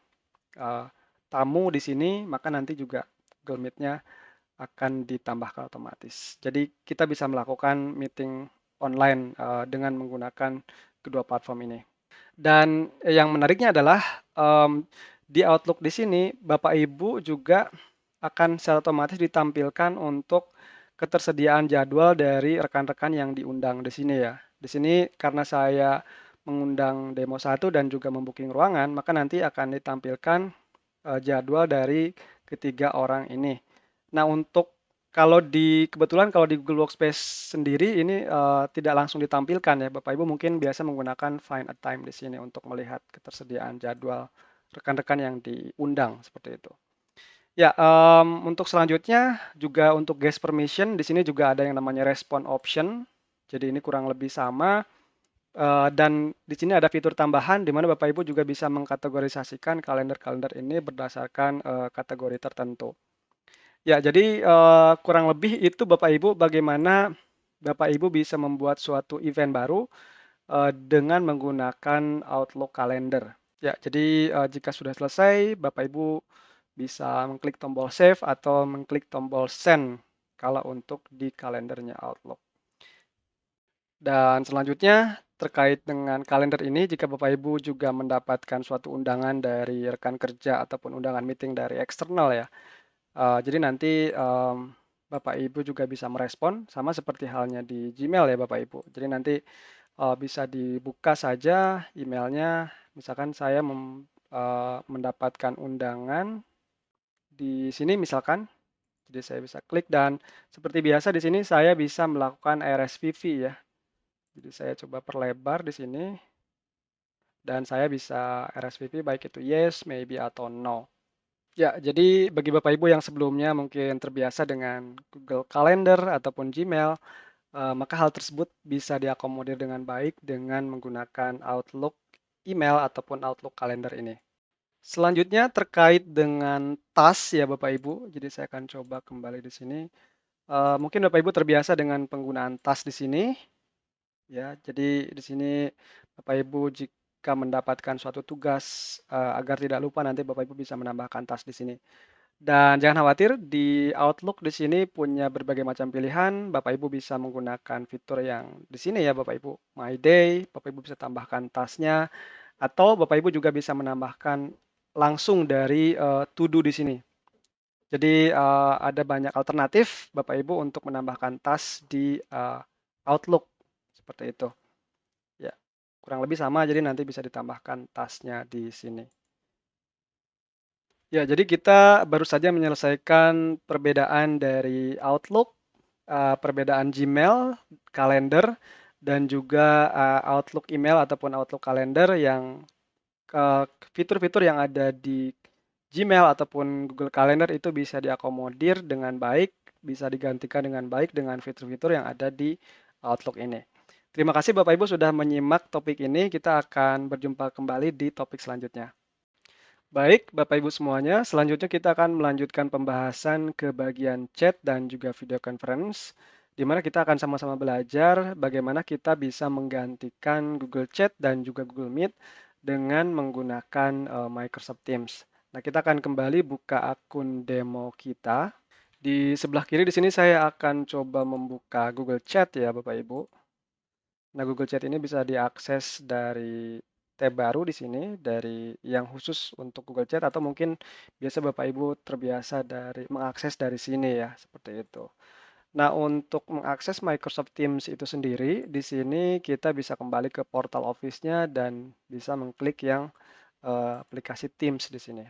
eh, tamu di sini, maka nanti juga Google Meet-nya akan ditambahkan otomatis. Jadi kita bisa melakukan meeting online dengan menggunakan kedua platform ini. Dan yang menariknya adalah di Outlook di sini Bapak Ibu juga akan secara otomatis ditampilkan untuk ketersediaan jadwal dari rekan-rekan yang diundang di sini ya. Di sini karena saya mengundang demo 1 dan juga membooking ruangan, maka nanti akan ditampilkan jadwal dari ketiga orang ini. Nah, untuk Kebetulan kalau di Google Workspace sendiri ini, tidak langsung ditampilkan ya, Bapak Ibu mungkin biasa menggunakan Find a Time di sini untuk melihat ketersediaan jadwal rekan-rekan yang diundang, seperti itu. Ya, untuk selanjutnya juga untuk guest permission di sini juga ada yang namanya respond option. Jadi ini kurang lebih sama, dan di sini ada fitur tambahan di mana Bapak Ibu juga bisa mengkategorisasikan kalender-kalender ini berdasarkan, kategori tertentu. Ya, jadi, kurang lebih itu Bapak Ibu bagaimana Bapak Ibu bisa membuat suatu event baru, dengan menggunakan Outlook Calendar. Ya, jadi, jika sudah selesai Bapak Ibu bisa mengklik tombol save atau mengklik tombol send kalau untuk di kalendernya Outlook. Dan selanjutnya terkait dengan kalender ini jika Bapak Ibu juga mendapatkan suatu undangan dari rekan kerja ataupun undangan meeting dari eksternal ya. Jadi nanti, Bapak Ibu juga bisa merespon sama seperti halnya di Gmail ya Bapak Ibu. Jadi nanti, bisa dibuka saja emailnya, misalkan saya mendapatkan undangan di sini misalkan, jadi saya bisa klik dan seperti biasa di sini saya bisa melakukan RSVP ya. Jadi saya coba perlebar di sini dan saya bisa RSVP baik itu yes, maybe atau no. Ya, jadi bagi Bapak Ibu yang sebelumnya mungkin terbiasa dengan Google Calendar ataupun Gmail, maka hal tersebut bisa diakomodir dengan baik dengan menggunakan Outlook email ataupun Outlook Calendar ini. Selanjutnya terkait dengan tas ya Bapak Ibu, jadi saya akan coba kembali di sini. Mungkin Bapak Ibu terbiasa dengan penggunaan tas di sini, ya. Jadi di sini Bapak Ibu jika mendapatkan suatu tugas, agar tidak lupa nanti Bapak Ibu bisa menambahkan tas di sini. Dan jangan khawatir di Outlook di sini punya berbagai macam pilihan, Bapak Ibu bisa menggunakan fitur yang di sini ya Bapak Ibu, My Day, Bapak Ibu bisa tambahkan tasnya, atau Bapak Ibu juga bisa menambahkan langsung dari, To Do di sini. Jadi, ada banyak alternatif Bapak Ibu untuk menambahkan tas di, Outlook, seperti itu. Ya, kurang lebih sama jadi nanti bisa ditambahkan tasnya di sini. Ya, jadi kita baru saja menyelesaikan perbedaan dari Outlook, perbedaan Gmail, kalender, dan juga, Outlook email ataupun Outlook kalender yang, fitur-fitur yang ada di Gmail ataupun Google Calendar itu bisa diakomodir dengan baik, bisa digantikan dengan baik dengan fitur-fitur yang ada di Outlook ini. Terima kasih Bapak Ibu sudah menyimak topik ini, kita akan berjumpa kembali di topik selanjutnya. Baik, Bapak Ibu semuanya, selanjutnya kita akan melanjutkan pembahasan ke bagian chat dan juga video conference, di mana kita akan sama-sama belajar bagaimana kita bisa menggantikan Google Chat dan juga Google Meet dengan menggunakan Microsoft Teams. Nah, kita akan kembali buka akun demo kita. Di sebelah kiri di sini saya akan coba membuka Google Chat ya, Bapak Ibu. Nah, Google Chat ini bisa diakses dari tab baru di sini, dari yang khusus untuk Google Chat atau mungkin biasa Bapak Ibu terbiasa mengakses dari sini ya, seperti itu. Nah, untuk mengakses Microsoft Teams itu sendiri, di sini kita bisa kembali ke portal Office-nya dan bisa mengklik yang aplikasi Teams di sini.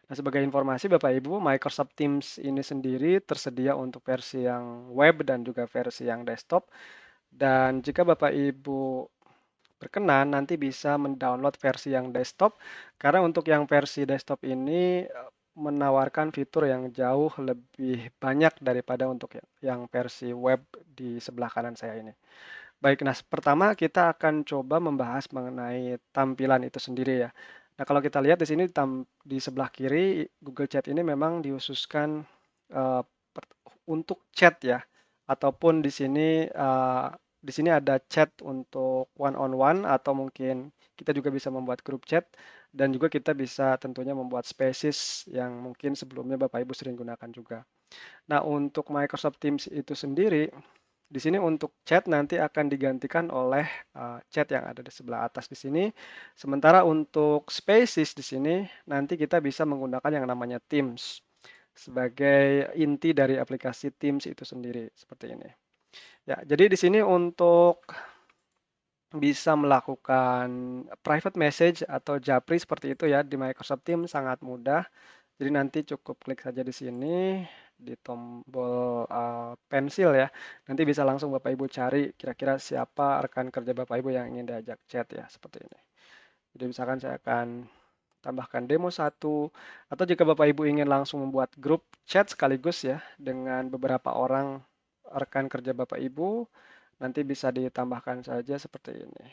Nah, sebagai informasi Bapak Ibu, Microsoft Teams ini sendiri tersedia untuk versi yang web dan juga versi yang desktop. Dan jika Bapak Ibu berkenan, nanti bisa mendownload versi yang desktop, karena untuk yang versi desktop ini menawarkan fitur yang jauh lebih banyak daripada untuk yang versi web di sebelah kanan saya ini. Baik, nah pertama kita akan coba membahas mengenai tampilan itu sendiri ya. Nah, kalau kita lihat di sini di sebelah kiri Google Chat ini memang dikhususkan eh, untuk chat ya, ataupun di sini ada chat untuk one on one atau mungkin kita juga bisa membuat grup chat dan juga kita bisa tentunya membuat spaces yang mungkin sebelumnya Bapak Ibu sering gunakan juga. Nah, untuk Microsoft Teams itu sendiri di sini untuk chat nanti akan digantikan oleh chat yang ada di sebelah atas di sini. Sementara untuk spaces di sini nanti kita bisa menggunakan yang namanya Teams sebagai inti dari aplikasi Teams itu sendiri seperti ini. Ya, jadi di sini untuk bisa melakukan private message atau Japri seperti itu ya di Microsoft Teams sangat mudah. Jadi nanti cukup klik saja di sini di tombol pensil ya. Nanti bisa langsung Bapak Ibu cari kira-kira siapa rekan kerja Bapak Ibu yang ingin diajak chat ya, seperti ini. Jadi misalkan saya akan tambahkan demo satu, atau jika Bapak Ibu ingin langsung membuat grup chat sekaligus ya dengan beberapa orang rekan kerja Bapak Ibu, nanti bisa ditambahkan saja seperti ini.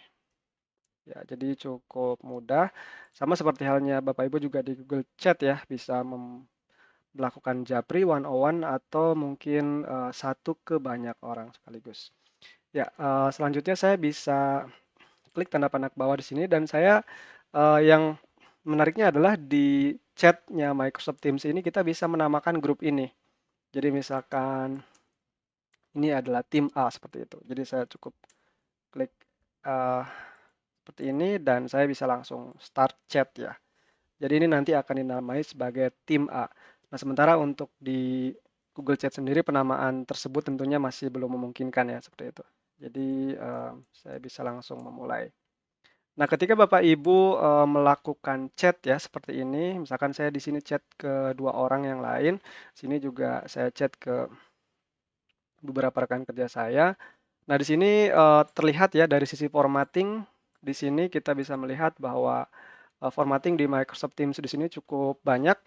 Ya, jadi cukup mudah. Sama seperti halnya Bapak Ibu juga di Google Chat ya, bisa melakukan japri one on one atau mungkin satu ke banyak orang sekaligus. Ya, selanjutnya saya bisa klik tanda panah bawah di sini dan saya yang menariknya adalah di chatnya Microsoft Teams ini kita bisa menamakan grup ini. Jadi misalkan ini adalah tim A seperti itu. Jadi saya cukup klik eh, seperti ini dan saya bisa langsung start chat ya. Jadi ini nanti akan dinamai sebagai tim A. Nah, sementara untuk di Google Chat sendiri penamaan tersebut tentunya masih belum memungkinkan ya seperti itu. Jadi saya bisa langsung memulai. Nah, ketika Bapak Ibu melakukan chat ya seperti ini, misalkan saya di sini chat ke dua orang yang lain, sini juga saya chat ke beberapa rekan kerja saya. Nah, di sini terlihat ya dari sisi formatting, di sini kita bisa melihat bahwa formatting di Microsoft Teams di sini cukup banyak.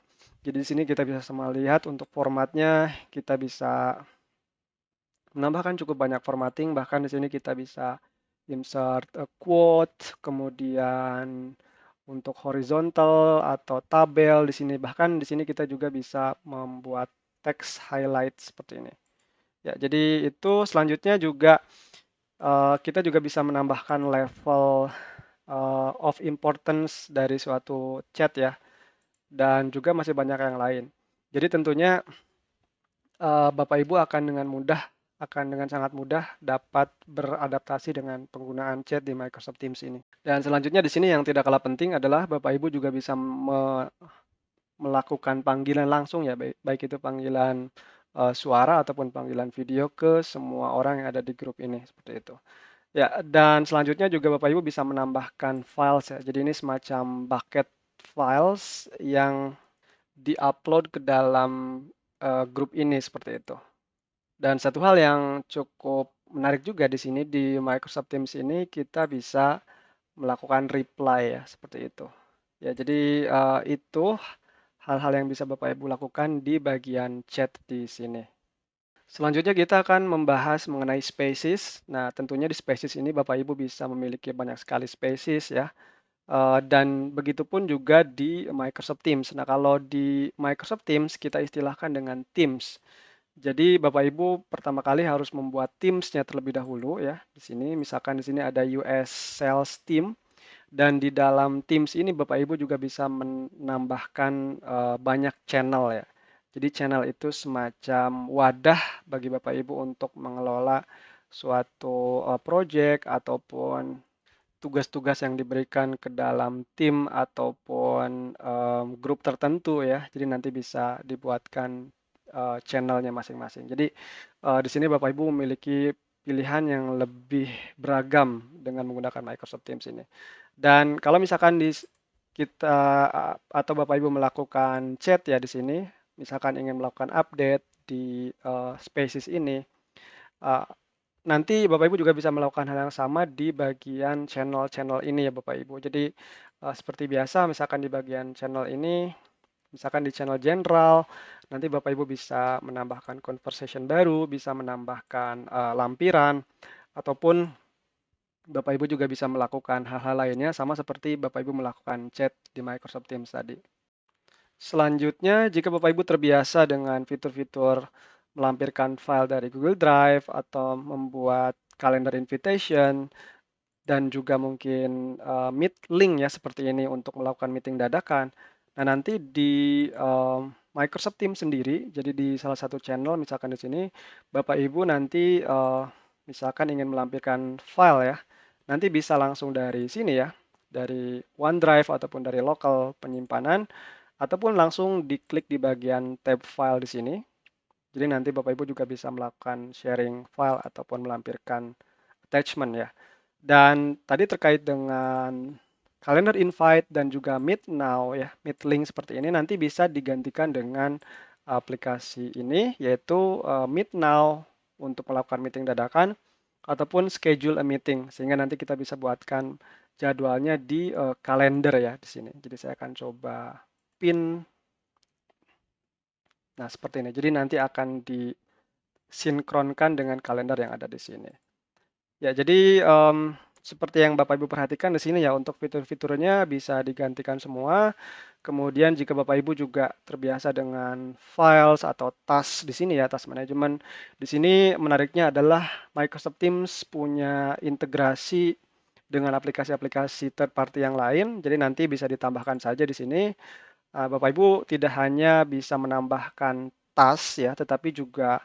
Jadi di sini kita bisa sama lihat untuk formatnya, kita bisa menambahkan cukup banyak formatting, bahkan di sini kita bisa insert a quote, kemudian untuk horizontal atau tabel di sini. Bahkan di sini kita juga bisa membuat text highlight seperti ini. Ya, jadi itu selanjutnya juga kita juga bisa menambahkan level of importance dari suatu chat ya, dan juga masih banyak yang lain. Jadi tentunya Bapak Ibu akan dengan sangat mudah dapat beradaptasi dengan penggunaan chat di Microsoft Teams ini. Dan selanjutnya di sini yang tidak kalah penting adalah Bapak Ibu juga bisa melakukan panggilan langsung ya, baik itu panggilan suara ataupun panggilan video ke semua orang yang ada di grup ini seperti itu. Ya, dan selanjutnya juga Bapak Ibu bisa menambahkan files ya. Jadi ini semacam bucket files yang diupload ke dalam grup ini seperti itu. Dan satu hal yang cukup menarik juga di sini di Microsoft Teams ini kita bisa melakukan reply ya seperti itu. Ya, jadi itu hal-hal yang bisa Bapak Ibu lakukan di bagian chat di sini. Selanjutnya kita akan membahas mengenai spaces. Nah, tentunya di spaces ini Bapak Ibu bisa memiliki banyak sekali spaces ya. Dan begitupun juga di Microsoft Teams. Nah, kalau di Microsoft Teams kita istilahkan dengan Teams. Jadi Bapak Ibu pertama kali harus membuat Teams-nya terlebih dahulu ya. Di sini misalkan di sini ada US Sales Team dan di dalam Teams ini Bapak Ibu juga bisa menambahkan banyak channel ya. Jadi channel itu semacam wadah bagi Bapak Ibu untuk mengelola suatu project ataupun tugas-tugas yang diberikan ke dalam tim ataupun grup tertentu ya. Jadi nanti bisa dibuatkan channelnya masing-masing. Jadi di sini Bapak Ibu memiliki pilihan yang lebih beragam dengan menggunakan Microsoft Teams ini. Dan kalau misalkan kita atau Bapak Ibu melakukan chat ya di sini, misalkan ingin melakukan update di Spaces ini, uh, nanti Bapak Ibu juga bisa melakukan hal yang sama di bagian channel-channel ini ya Bapak Ibu. Jadi seperti biasa, misalkan di bagian channel ini, misalkan di channel general, nanti Bapak Ibu bisa menambahkan conversation baru, bisa menambahkan lampiran, ataupun Bapak Ibu juga bisa melakukan hal-hal lainnya sama seperti Bapak Ibu melakukan chat di Microsoft Teams tadi. Selanjutnya, jika Bapak Ibu terbiasa dengan fitur-fitur melampirkan file dari Google Drive atau membuat calendar invitation dan juga mungkin meet link ya seperti ini untuk melakukan meeting dadakan. Nah, nanti di Microsoft Teams sendiri, jadi di salah satu channel misalkan di sini Bapak Ibu nanti misalkan ingin melampirkan file ya, nanti bisa langsung dari sini ya, dari OneDrive ataupun dari lokal penyimpanan ataupun langsung diklik di bagian tab file di sini. Jadi nanti Bapak Ibu juga bisa melakukan sharing file ataupun melampirkan attachment ya. Dan tadi terkait dengan calendar invite dan juga meet now ya, meet link seperti ini nanti bisa digantikan dengan aplikasi ini, yaitu Meet Now untuk melakukan meeting dadakan ataupun schedule a meeting, sehingga nanti kita bisa buatkan jadwalnya di kalender ya di sini. Jadi saya akan coba pin. Nah, seperti ini. Jadi nanti akan disinkronkan dengan kalender yang ada di sini. Ya, jadi seperti yang Bapak Ibu perhatikan di sini ya, untuk fitur-fiturnya bisa digantikan semua. Kemudian jika Bapak Ibu juga terbiasa dengan files atau task di sini ya, task management. Di sini menariknya adalah Microsoft Teams punya integrasi dengan aplikasi-aplikasi third party yang lain. Jadi nanti bisa ditambahkan saja di sini. Bapak Ibu tidak hanya bisa menambahkan task ya, tetapi juga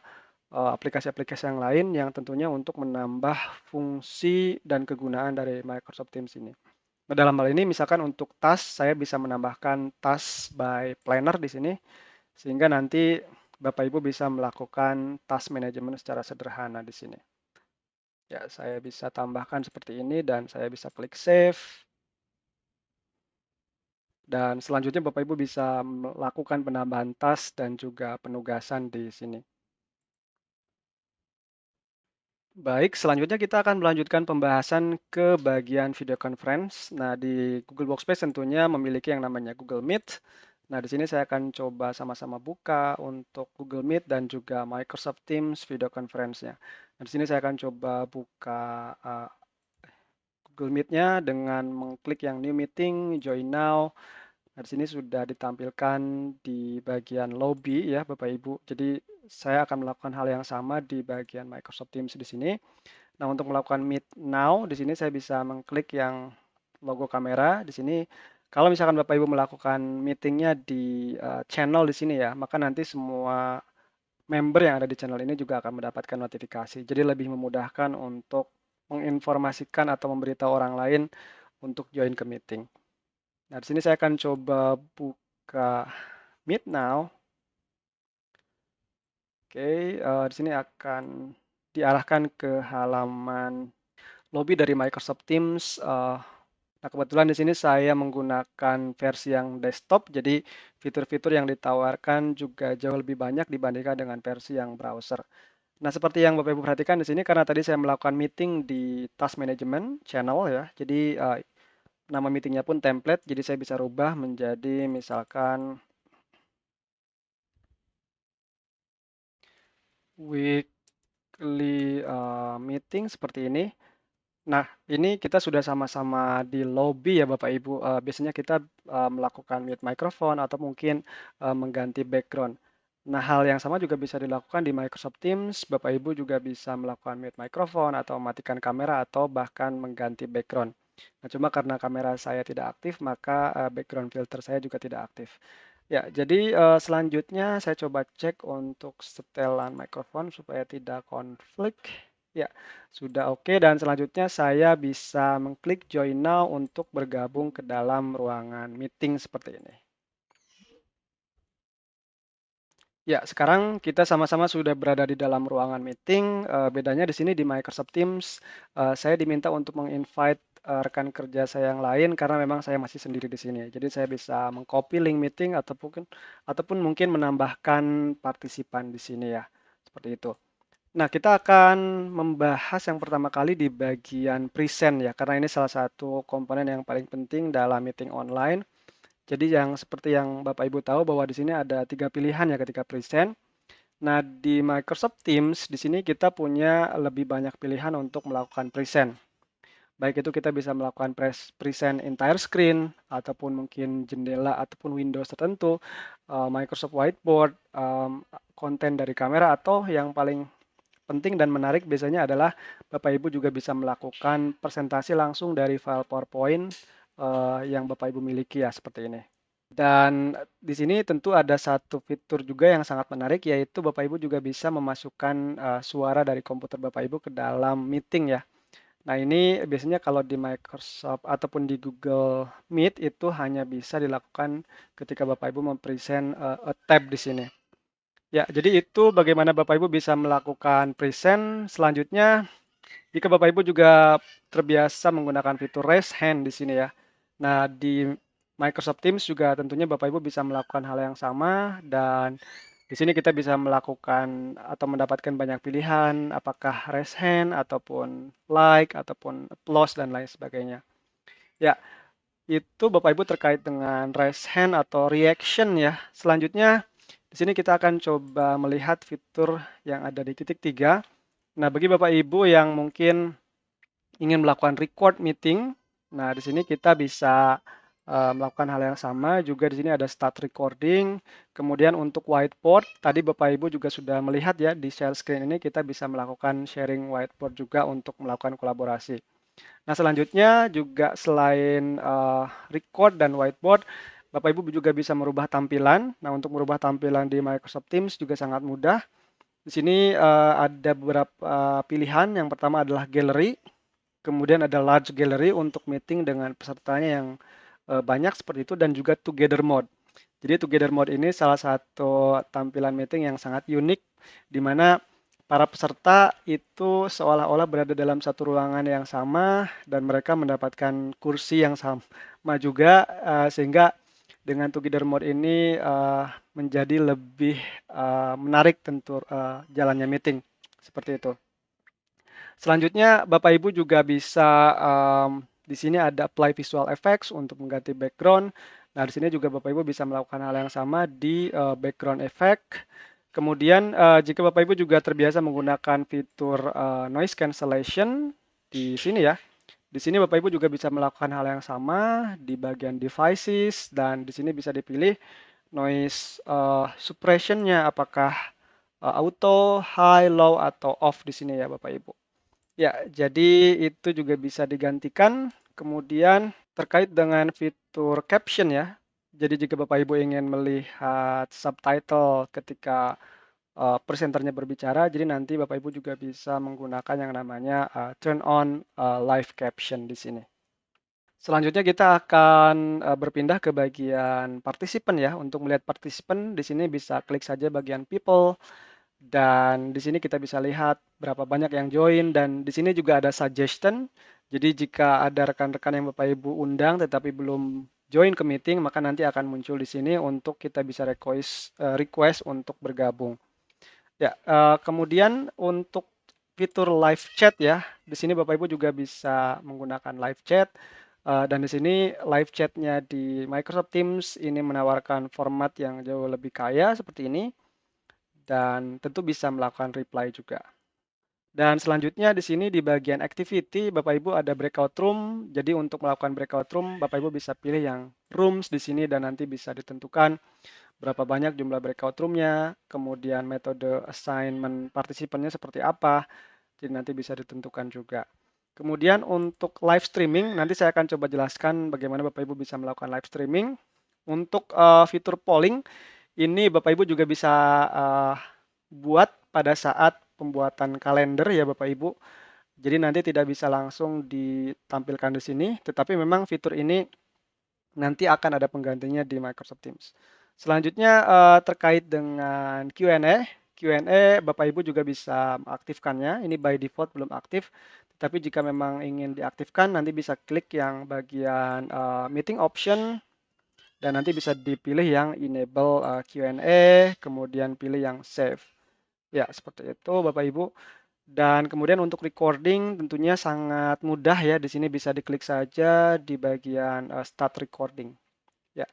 aplikasi-aplikasi yang lain yang tentunya untuk menambah fungsi dan kegunaan dari Microsoft Teams ini. Nah, dalam hal ini misalkan untuk task, saya bisa menambahkan task by planner di sini, sehingga nanti Bapak Ibu bisa melakukan task management secara sederhana di sini. Ya, saya bisa tambahkan seperti ini dan saya bisa klik save. Dan selanjutnya Bapak Ibu bisa melakukan penambahan task dan juga penugasan di sini. Baik, selanjutnya kita akan melanjutkan pembahasan ke bagian video conference. Nah, di Google Workspace tentunya memiliki yang namanya Google Meet. Nah, di sini saya akan coba sama-sama buka untuk Google Meet dan juga Microsoft Teams video conference-nya. Nah, di sini saya akan coba buka Google Meet-nya dengan mengklik yang New Meeting, Join Now. Nah, di sini sudah ditampilkan di bagian lobby ya, Bapak Ibu. Jadi saya akan melakukan hal yang sama di bagian Microsoft Teams di sini. Nah, untuk melakukan Meet Now, di sini saya bisa mengklik yang logo kamera di sini. Kalau misalkan Bapak Ibu melakukan meetingnya di channel di sini ya, maka nanti semua member yang ada di channel ini juga akan mendapatkan notifikasi. Jadi lebih memudahkan untuk menginformasikan atau memberitahu orang lain untuk join ke meeting. Nah, di sini saya akan coba buka Meet Now. Oke, di sini akan diarahkan ke halaman lobby dari Microsoft Teams. Nah, kebetulan di sini saya menggunakan versi yang desktop, jadi fitur-fitur yang ditawarkan juga jauh lebih banyak dibandingkan dengan versi yang browser. Nah, seperti yang Bapak Ibu perhatikan di sini, karena tadi saya melakukan meeting di Task Management Channel ya, jadi nama meetingnya pun template, jadi saya bisa rubah menjadi misalkan weekly meeting seperti ini. Nah, ini kita sudah sama-sama di lobby ya Bapak Ibu. Biasanya kita melakukan mute microphone atau mungkin mengganti background. Nah, hal yang sama juga bisa dilakukan di Microsoft Teams. Bapak Ibu juga bisa melakukan mute microphone atau mematikan kamera atau bahkan mengganti background. Nah, cuma karena kamera saya tidak aktif, maka background filter saya juga tidak aktif. Ya, jadi selanjutnya saya coba cek untuk setelan mikrofon supaya tidak konflik. Ya, sudah oke. Dan selanjutnya saya bisa mengklik Join Now untuk bergabung ke dalam ruangan meeting seperti ini. Ya, sekarang kita sama-sama sudah berada di dalam ruangan meeting. Bedanya di sini di Microsoft Teams, saya diminta untuk meng-invite rekan kerja saya yang lain karena memang saya masih sendiri di sini. Jadi saya bisa mengcopy link meeting ataupun mungkin menambahkan partisipan di sini ya, seperti itu. Nah, kita akan membahas yang pertama kali di bagian present ya, karena ini salah satu komponen yang paling penting dalam meeting online. Jadi yang seperti yang Bapak Ibu tahu bahwa di sini ada 3 pilihan ya ketika present. Nah, di Microsoft Teams di sini kita punya lebih banyak pilihan untuk melakukan present. Baik itu kita bisa melakukan present entire screen ataupun mungkin jendela ataupun Windows tertentu, Microsoft Whiteboard, konten dari kamera atau yang paling penting dan menarik biasanya adalah Bapak Ibu juga bisa melakukan presentasi langsung dari file PowerPoint yang Bapak Ibu miliki ya seperti ini. Dan di sini tentu ada satu fitur juga yang sangat menarik, yaitu Bapak Ibu juga bisa memasukkan suara dari komputer Bapak Ibu ke dalam meeting ya. Nah, ini biasanya kalau di Microsoft ataupun di Google Meet itu hanya bisa dilakukan ketika Bapak Ibu mempresent a tab di sini. Ya, jadi itu bagaimana Bapak Ibu bisa melakukan present. Selanjutnya, jika Bapak Ibu juga terbiasa menggunakan fitur raise hand di sini ya. Nah, di Microsoft Teams juga tentunya Bapak Ibu bisa melakukan hal yang sama dan Di sini kita bisa melakukan atau mendapatkan banyak pilihan, apakah raise hand ataupun like ataupun applause dan lain sebagainya. Ya, itu Bapak Ibu terkait dengan raise hand atau reaction ya. Selanjutnya di sini kita akan coba melihat fitur yang ada di titik 3. Nah, bagi Bapak Ibu yang mungkin ingin melakukan record meeting, nah di sini kita bisa melakukan hal yang sama. Juga di sini ada start recording. Kemudian untuk whiteboard, tadi Bapak Ibu juga sudah melihat ya di share screen ini kita bisa melakukan sharing whiteboard juga untuk melakukan kolaborasi. Nah, selanjutnya juga selain record dan whiteboard, Bapak Ibu juga bisa merubah tampilan. Nah, untuk merubah tampilan di Microsoft Teams juga sangat mudah. Di sini ada beberapa pilihan. Yang pertama adalah gallery, kemudian ada large gallery untuk meeting dengan pesertanya yang banyak seperti itu, dan juga together mode. Jadi together mode ini salah satu tampilan meeting yang sangat unik, di mana para peserta itu seolah-olah berada dalam satu ruangan yang sama dan mereka mendapatkan kursi yang sama juga, sehingga dengan together mode ini menjadi lebih menarik tentu jalannya meeting seperti itu. Selanjutnya Bapak Ibu juga bisa di sini ada apply visual effects untuk mengganti background. Nah, di sini juga Bapak Ibu bisa melakukan hal yang sama di background effect. Kemudian jika Bapak Ibu juga terbiasa menggunakan fitur noise cancellation di sini ya. Di sini Bapak Ibu juga bisa melakukan hal yang sama di bagian devices, dan di sini bisa dipilih noise suppression-nya apakah auto, high, low atau off di sini ya Bapak Ibu. Ya, jadi itu juga bisa digantikan. Kemudian terkait dengan fitur caption ya. Jadi jika Bapak Ibu ingin melihat subtitle ketika presenternya berbicara, jadi nanti Bapak Ibu juga bisa menggunakan yang namanya turn on live caption di sini. Selanjutnya kita akan berpindah ke bagian partisipan ya. Untuk melihat partisipan di sini bisa klik saja bagian people, dan di sini kita bisa lihat berapa banyak yang join, dan di sini juga ada suggestion. Jadi jika ada rekan-rekan yang Bapak Ibu undang tetapi belum join ke meeting, maka nanti akan muncul di sini untuk kita bisa request untuk bergabung. Ya, kemudian untuk fitur live chat ya, di sini Bapak Ibu juga bisa menggunakan live chat. Dan di sini live chatnya di Microsoft Teams ini menawarkan format yang jauh lebih kaya seperti ini, dan tentu bisa melakukan reply juga. Dan selanjutnya di sini di bagian activity, Bapak Ibu ada breakout room. Jadi untuk melakukan breakout room, Bapak Ibu bisa pilih yang rooms di sini, dan nanti bisa ditentukan berapa banyak jumlah breakout roomnya, kemudian metode assignment partisipannya seperti apa, jadi nanti bisa ditentukan juga. Kemudian untuk live streaming, nanti saya akan coba jelaskan bagaimana Bapak Ibu bisa melakukan live streaming. Untuk fitur polling, ini Bapak Ibu juga bisa buat pada saat pembuatan kalender ya Bapak Ibu. Jadi nanti tidak bisa langsung ditampilkan di sini, tetapi memang fitur ini nanti akan ada penggantinya di Microsoft Teams. Selanjutnya terkait dengan Q&A. Q&A Bapak Ibu juga bisa mengaktifkannya. Ini by default belum aktif, tetapi jika memang ingin diaktifkan nanti bisa klik yang bagian meeting option, dan nanti bisa dipilih yang enable Q&A, kemudian pilih yang save. Ya, seperti itu Bapak Ibu. Dan kemudian untuk recording tentunya sangat mudah ya. Di sini bisa diklik saja di bagian start recording. Ya.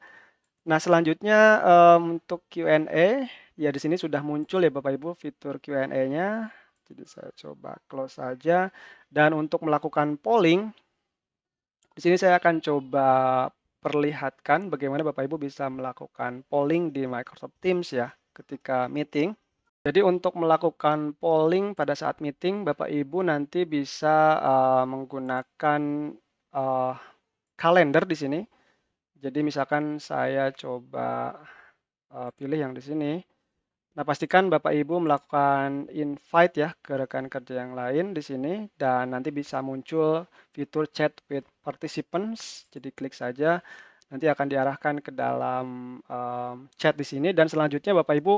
Nah, selanjutnya untuk Q&A, ya di sini sudah muncul ya Bapak Ibu fitur Q&A-nya. Jadi saya coba close saja. Dan untuk melakukan polling, di sini saya akan coba perlihatkan bagaimana Bapak Ibu bisa melakukan polling di Microsoft Teams ya ketika meeting. Jadi untuk melakukan polling pada saat meeting, Bapak Ibu nanti bisa menggunakan uh, kalender di sini. Jadi misalkan saya coba pilih yang di sini. Nah, pastikan Bapak Ibu melakukan invite ya ke rekan kerja yang lain di sini, dan nanti bisa muncul fitur chat with participants. Jadi klik saja, nanti akan diarahkan ke dalam chat di sini, dan selanjutnya Bapak Ibu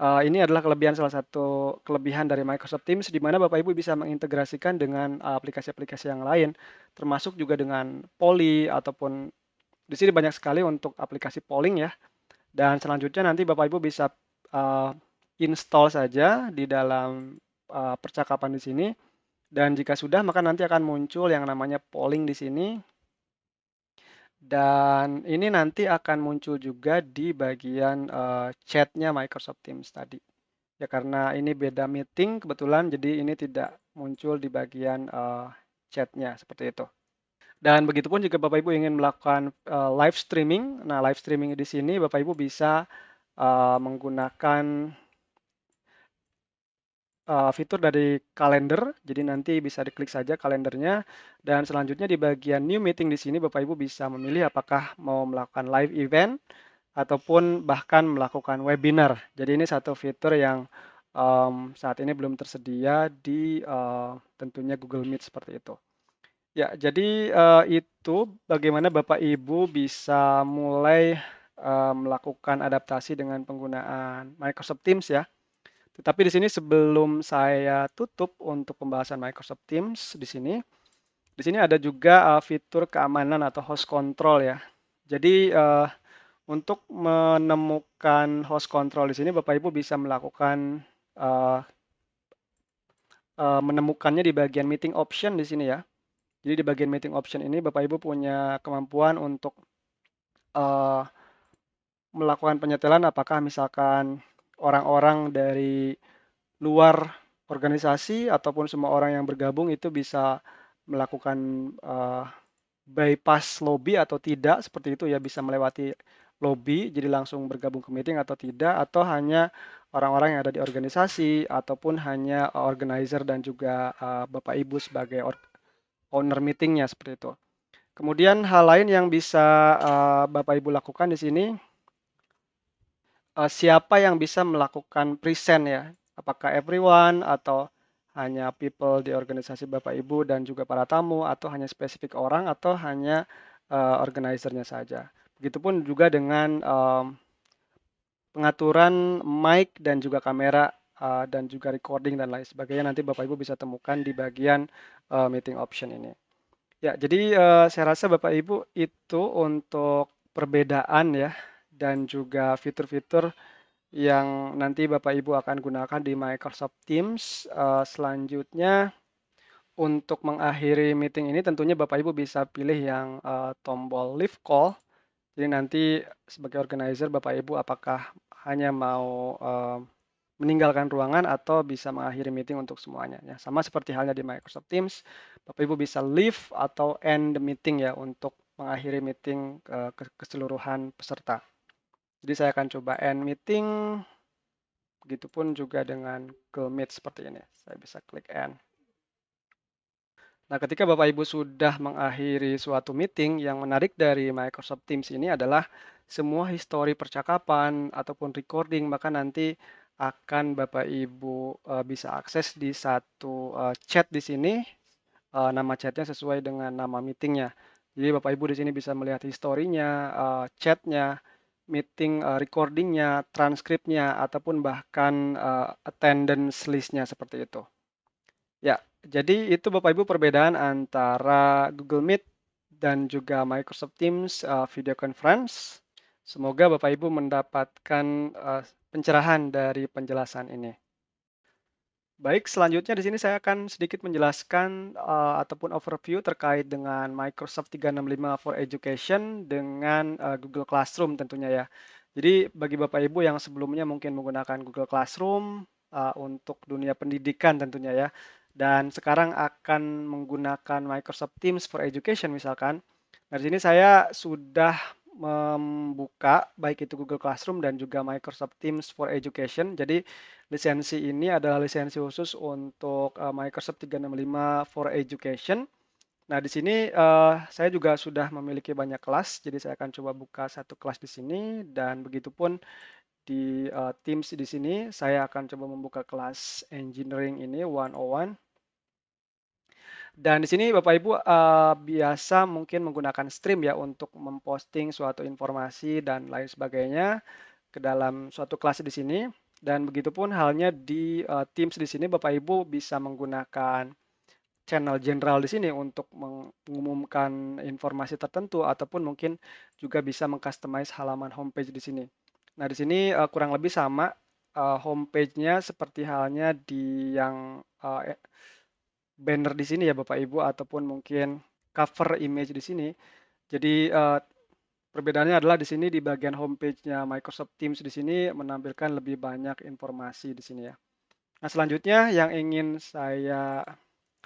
ini adalah salah satu kelebihan dari Microsoft Teams, di mana Bapak Ibu bisa mengintegrasikan dengan aplikasi-aplikasi yang lain, termasuk juga dengan Poly ataupun di sini banyak sekali untuk aplikasi polling ya. Dan selanjutnya nanti Bapak Ibu bisa install saja di dalam percakapan di sini. Dan jika sudah, maka nanti akan muncul yang namanya polling di sini. Dan ini nanti akan muncul juga di bagian chatnya Microsoft Teams tadi. Ya karena ini beda meeting kebetulan, jadi ini tidak muncul di bagian chatnya seperti itu. Dan begitupun jika Bapak Ibu ingin melakukan live streaming. Nah, live streaming di sini Bapak Ibu bisa menggunakan fitur dari kalender. Jadi nanti bisa diklik saja kalendernya. Dan selanjutnya di bagian new meeting di sini Bapak Ibu bisa memilih apakah mau melakukan live event ataupun bahkan melakukan webinar. Jadi ini satu fitur yang saat ini belum tersedia di tentunya Google Meet seperti itu. Ya, jadi itu bagaimana Bapak Ibu bisa mulai melakukan adaptasi dengan penggunaan Microsoft Teams ya. Tetapi di sini sebelum saya tutup untuk pembahasan Microsoft Teams di sini ada juga fitur keamanan atau host control ya. Jadi untuk menemukan host control di sini Bapak Ibu bisa melakukan eh, menemukannya di bagian meeting option di sini ya. Jadi di bagian meeting option ini Bapak Ibu punya kemampuan untuk eh, melakukan penyetelan apakah misalkan orang-orang dari luar organisasi ataupun semua orang yang bergabung itu bisa melakukan bypass lobby atau tidak seperti itu ya, bisa melewati lobby jadi langsung bergabung ke meeting atau tidak, atau hanya orang-orang yang ada di organisasi ataupun hanya organizer dan juga Bapak Ibu sebagai owner meetingnya seperti itu. Kemudian hal lain yang bisa Bapak Ibu lakukan di sini, siapa yang bisa melakukan present ya? Apakah everyone atau hanya people di organisasi Bapak Ibu dan juga para tamu, atau hanya spesifik orang, atau hanya organizer-nya saja. Begitupun juga dengan pengaturan mic dan juga kamera dan juga recording dan lain sebagainya. Nanti Bapak Ibu bisa temukan di bagian meeting option ini. Ya, jadi saya rasa Bapak Ibu itu untuk perbedaan ya dan juga fitur-fitur yang nanti Bapak Ibu akan gunakan di Microsoft Teams. Selanjutnya untuk mengakhiri meeting ini tentunya Bapak Ibu bisa pilih yang tombol leave call. Jadi nanti sebagai organizer Bapak Ibu apakah hanya mau meninggalkan ruangan atau bisa mengakhiri meeting untuk semuanya ya. Sama seperti halnya di Microsoft Teams, Bapak Ibu bisa leave atau end the meeting ya untuk mengakhiri meeting keseluruhan peserta. Jadi saya akan coba end meeting, begitupun juga dengan Google Meet seperti ini. Saya bisa klik end. Nah, ketika Bapak Ibu sudah mengakhiri suatu meeting, yang menarik dari Microsoft Teams ini adalah semua histori percakapan ataupun recording, maka nanti akan Bapak Ibu bisa akses di satu chat di sini, nama chatnya sesuai dengan nama meetingnya. Jadi Bapak Ibu di sini bisa melihat historinya, chatnya, meeting recordingnya, transkripnya, ataupun bahkan attendance listnya seperti itu. Ya, jadi itu Bapak Ibu perbedaan antara Google Meet dan juga Microsoft Teams video conference. Semoga Bapak Ibu mendapatkan pencerahan dari penjelasan ini. Baik, selanjutnya di sini saya akan sedikit menjelaskan ataupun overview terkait dengan Microsoft 365 for Education dengan Google Classroom tentunya ya. Jadi bagi Bapak Ibu yang sebelumnya mungkin menggunakan Google Classroom untuk dunia pendidikan tentunya ya, dan sekarang akan menggunakan Microsoft Teams for Education misalkan. Nah, di sini saya sudah membuka baik itu Google Classroom dan juga Microsoft Teams for Education. Jadi lisensi ini adalah lisensi khusus untuk Microsoft 365 for Education. Nah, di sini saya juga sudah memiliki banyak kelas, jadi saya akan coba buka satu kelas di sini dan begitupun di Teams di sini saya akan coba membuka kelas engineering ini 101. Dan di sini Bapak Ibu biasa mungkin menggunakan stream ya untuk memposting suatu informasi dan lain sebagainya ke dalam suatu kelas di sini. Dan begitupun halnya di Teams di sini Bapak Ibu bisa menggunakan channel general di sini untuk mengumumkan informasi tertentu ataupun mungkin juga bisa mengcustomize halaman homepage di sini. Nah, di sini kurang lebih sama homepage-nya seperti halnya di yang banner di sini ya Bapak Ibu ataupun mungkin cover image di sini. Jadi perbedaannya adalah di sini di bagian homepage-nya Microsoft Teams di sini menampilkan lebih banyak informasi di sini ya. Nah, selanjutnya yang ingin saya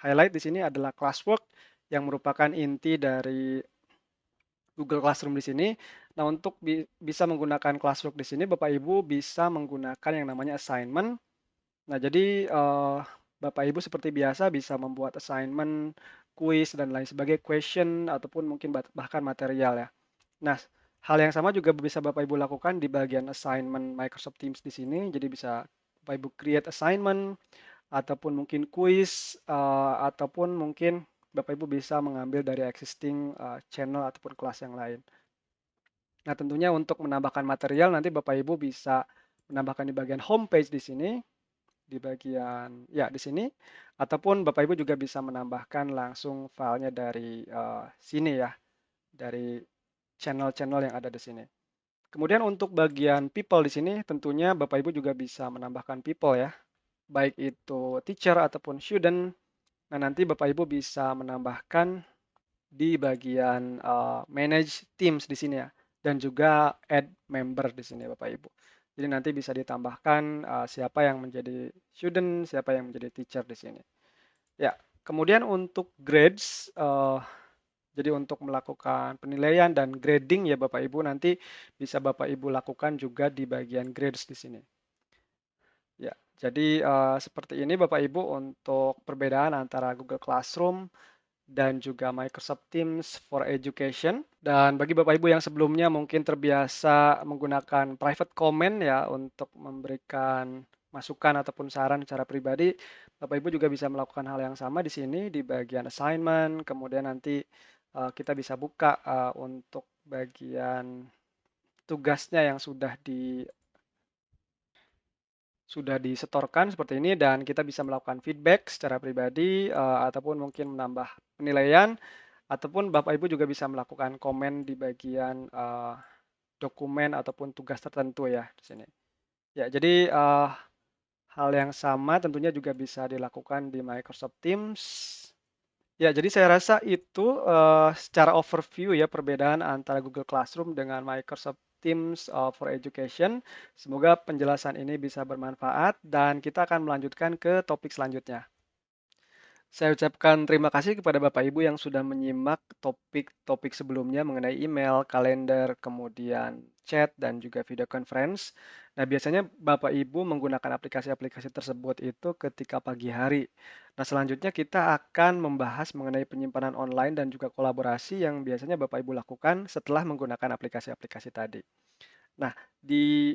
highlight di sini adalah classwork yang merupakan inti dari Google Classroom di sini. Nah, untuk bisa menggunakan classwork di sini, Bapak Ibu bisa menggunakan yang namanya assignment. Nah, jadi Bapak Ibu seperti biasa bisa membuat assignment, quiz, dan lain sebagainya, question, ataupun mungkin bahkan material ya. Nah, hal yang sama juga bisa Bapak Ibu lakukan di bagian assignment Microsoft Teams di sini. Jadi bisa Bapak Ibu create assignment, ataupun mungkin kuis, ataupun mungkin Bapak Ibu bisa mengambil dari existing channel ataupun kelas yang lain. Nah, tentunya untuk menambahkan material nanti Bapak Ibu bisa menambahkan di bagian homepage di sini, di bagian ya di sini, ataupun Bapak Ibu juga bisa menambahkan langsung filenya dari sini ya, dari channel-channel yang ada di sini. Kemudian untuk bagian people di sini tentunya Bapak Ibu juga bisa menambahkan people ya, baik itu teacher ataupun student. Nah, nanti Bapak Ibu bisa menambahkan di bagian manage teams di sini ya, dan juga add member di sini Bapak Ibu. Jadi nanti bisa ditambahkan siapa yang menjadi student, siapa yang menjadi teacher di sini. Ya, kemudian untuk grades, jadi untuk melakukan penilaian dan grading ya Bapak Ibu nanti bisa Bapak Ibu lakukan juga di bagian grades di sini. Ya, jadi seperti ini Bapak Ibu untuk perbedaan antara Google Classroom dan juga Microsoft Teams for Education. Dan bagi Bapak Ibu yang sebelumnya mungkin terbiasa menggunakan private comment ya untuk memberikan masukan ataupun saran secara pribadi, Bapak Ibu juga bisa melakukan hal yang sama di sini di bagian assignment, kemudian nanti kita bisa buka untuk bagian tugasnya yang sudah disetorkan seperti ini dan kita bisa melakukan feedback secara pribadi ataupun mungkin menambah penilaian ataupun Bapak Ibu juga bisa melakukan komen di bagian dokumen ataupun tugas tertentu ya di sini. Ya, jadi hal yang sama tentunya juga bisa dilakukan di Microsoft Teams. Ya, jadi saya rasa itu secara overview ya perbedaan antara Google Classroom dengan Microsoft Teams for Education. Semoga penjelasan ini bisa bermanfaat dan kita akan melanjutkan ke topik selanjutnya. Saya ucapkan terima kasih kepada Bapak Ibu yang sudah menyimak topik-topik sebelumnya mengenai email, kalender, kemudian chat, dan juga video conference. Nah, biasanya Bapak Ibu menggunakan aplikasi-aplikasi tersebut itu ketika pagi hari. Nah, selanjutnya kita akan membahas mengenai penyimpanan online dan juga kolaborasi yang biasanya Bapak Ibu lakukan setelah menggunakan aplikasi-aplikasi tadi. Nah,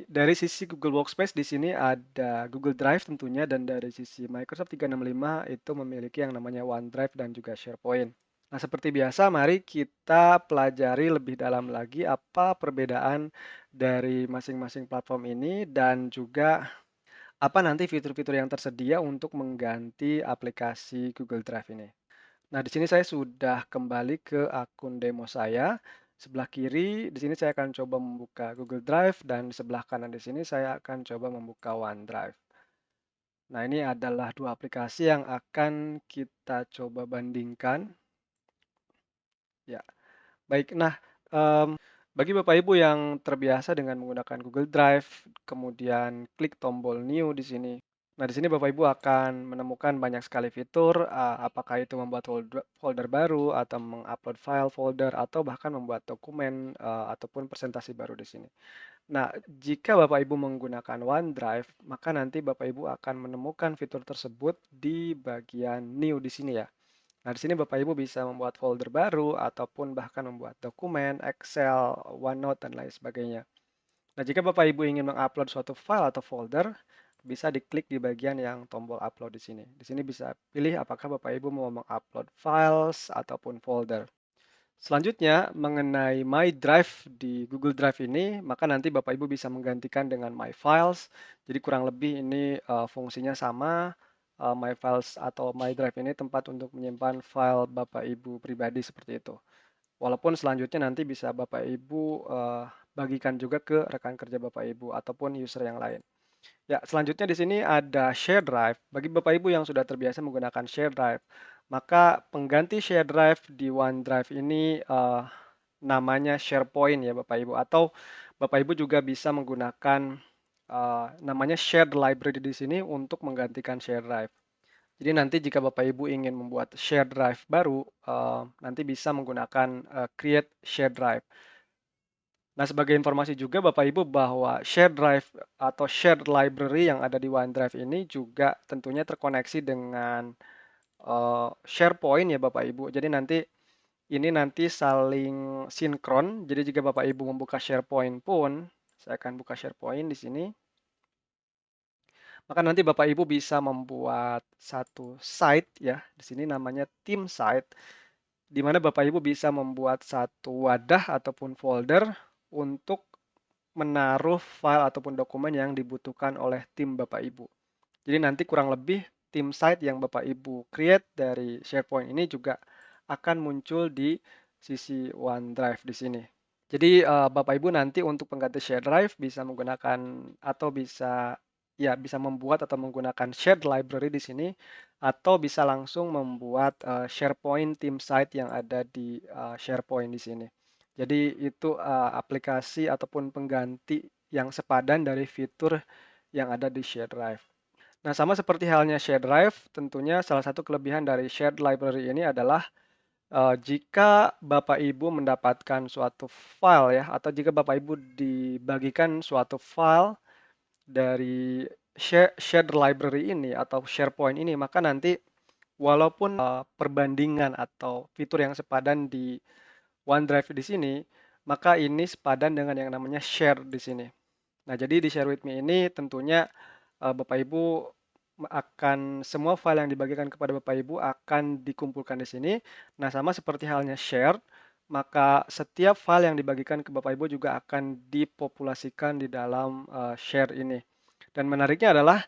dari sisi Google Workspace di sini ada Google Drive tentunya dan dari sisi Microsoft 365 itu memiliki yang namanya OneDrive dan juga SharePoint. Nah, seperti biasa mari kita pelajari lebih dalam lagi apa perbedaan dari masing-masing platform ini dan juga apa nanti fitur-fitur yang tersedia untuk mengganti aplikasi Google Drive ini. Nah, di sini saya sudah kembali ke akun demo saya. Sebelah kiri, di sini saya akan coba membuka Google Drive dan di sebelah kanan di sini saya akan coba membuka OneDrive. Nah, ini adalah dua aplikasi yang akan kita coba bandingkan. Ya, baik. Nah, bagi Bapak Ibu yang terbiasa dengan menggunakan Google Drive, kemudian klik tombol New di sini. Nah, di sini Bapak Ibu akan menemukan banyak sekali fitur, apakah itu membuat folder baru atau mengupload file folder atau bahkan membuat dokumen ataupun presentasi baru di sini. Nah, jika Bapak Ibu menggunakan OneDrive, maka nanti Bapak Ibu akan menemukan fitur tersebut di bagian New di sini ya. Nah, di sini Bapak Ibu bisa membuat folder baru ataupun bahkan membuat dokumen, Excel, OneNote, dan lain sebagainya. Nah, jika Bapak Ibu ingin mengupload suatu file atau folder, bisa diklik di bagian yang tombol upload di sini. Di sini bisa pilih apakah Bapak Ibu mau mengupload files ataupun folder. Selanjutnya, mengenai My Drive di Google Drive ini, maka nanti Bapak Ibu bisa menggantikan dengan My Files. Jadi kurang lebih ini fungsinya sama. My Files atau My Drive ini tempat untuk menyimpan file Bapak Ibu pribadi seperti itu. Walaupun selanjutnya nanti bisa Bapak Ibu bagikan juga ke rekan kerja Bapak Ibu ataupun user yang lain. Ya, selanjutnya di sini ada share drive. Bagi Bapak Ibu yang sudah terbiasa menggunakan share drive, maka pengganti share drive di OneDrive ini namanya SharePoint ya Bapak Ibu, atau Bapak Ibu juga bisa menggunakan namanya shared library di sini untuk menggantikan share drive. Jadi nanti jika Bapak Ibu ingin membuat share drive baru, nanti bisa menggunakan create share drive. Nah, sebagai informasi juga Bapak Ibu bahwa share drive atau shared library yang ada di OneDrive ini juga tentunya terkoneksi dengan SharePoint ya Bapak Ibu. Jadi nanti ini nanti saling sinkron. Jadi jika Bapak Ibu membuka SharePoint pun, saya akan buka SharePoint di sini. Maka nanti Bapak Ibu bisa membuat satu site ya. Di sini namanya team site, di mana Bapak Ibu bisa membuat satu wadah ataupun folder untuk menaruh file ataupun dokumen yang dibutuhkan oleh tim Bapak Ibu. Jadi nanti kurang lebih tim site yang Bapak Ibu create dari SharePoint ini juga akan muncul di sisi OneDrive di sini. Jadi Bapak Ibu nanti untuk pengganti share drive bisa menggunakan atau bisa membuat atau menggunakan shared library di sini atau bisa langsung membuat SharePoint team site yang ada di SharePoint di sini. Jadi itu aplikasi ataupun pengganti yang sepadan dari fitur yang ada di share drive. Nah, sama seperti halnya share drive, tentunya salah satu kelebihan dari shared library ini adalah jika Bapak Ibu mendapatkan suatu file ya, atau jika Bapak Ibu dibagikan suatu file dari shared library ini atau SharePoint ini, maka nanti walaupun perbandingan atau fitur yang sepadan di OneDrive di sini, maka ini sepadan dengan yang namanya share di sini. Nah, jadi di Share With Me ini tentunya Bapak Ibu akan semua file yang dibagikan kepada Bapak Ibu akan dikumpulkan di sini. Nah, sama seperti halnya share, maka setiap file yang dibagikan ke Bapak Ibu juga akan dipopulasikan di dalam share ini. Dan menariknya adalah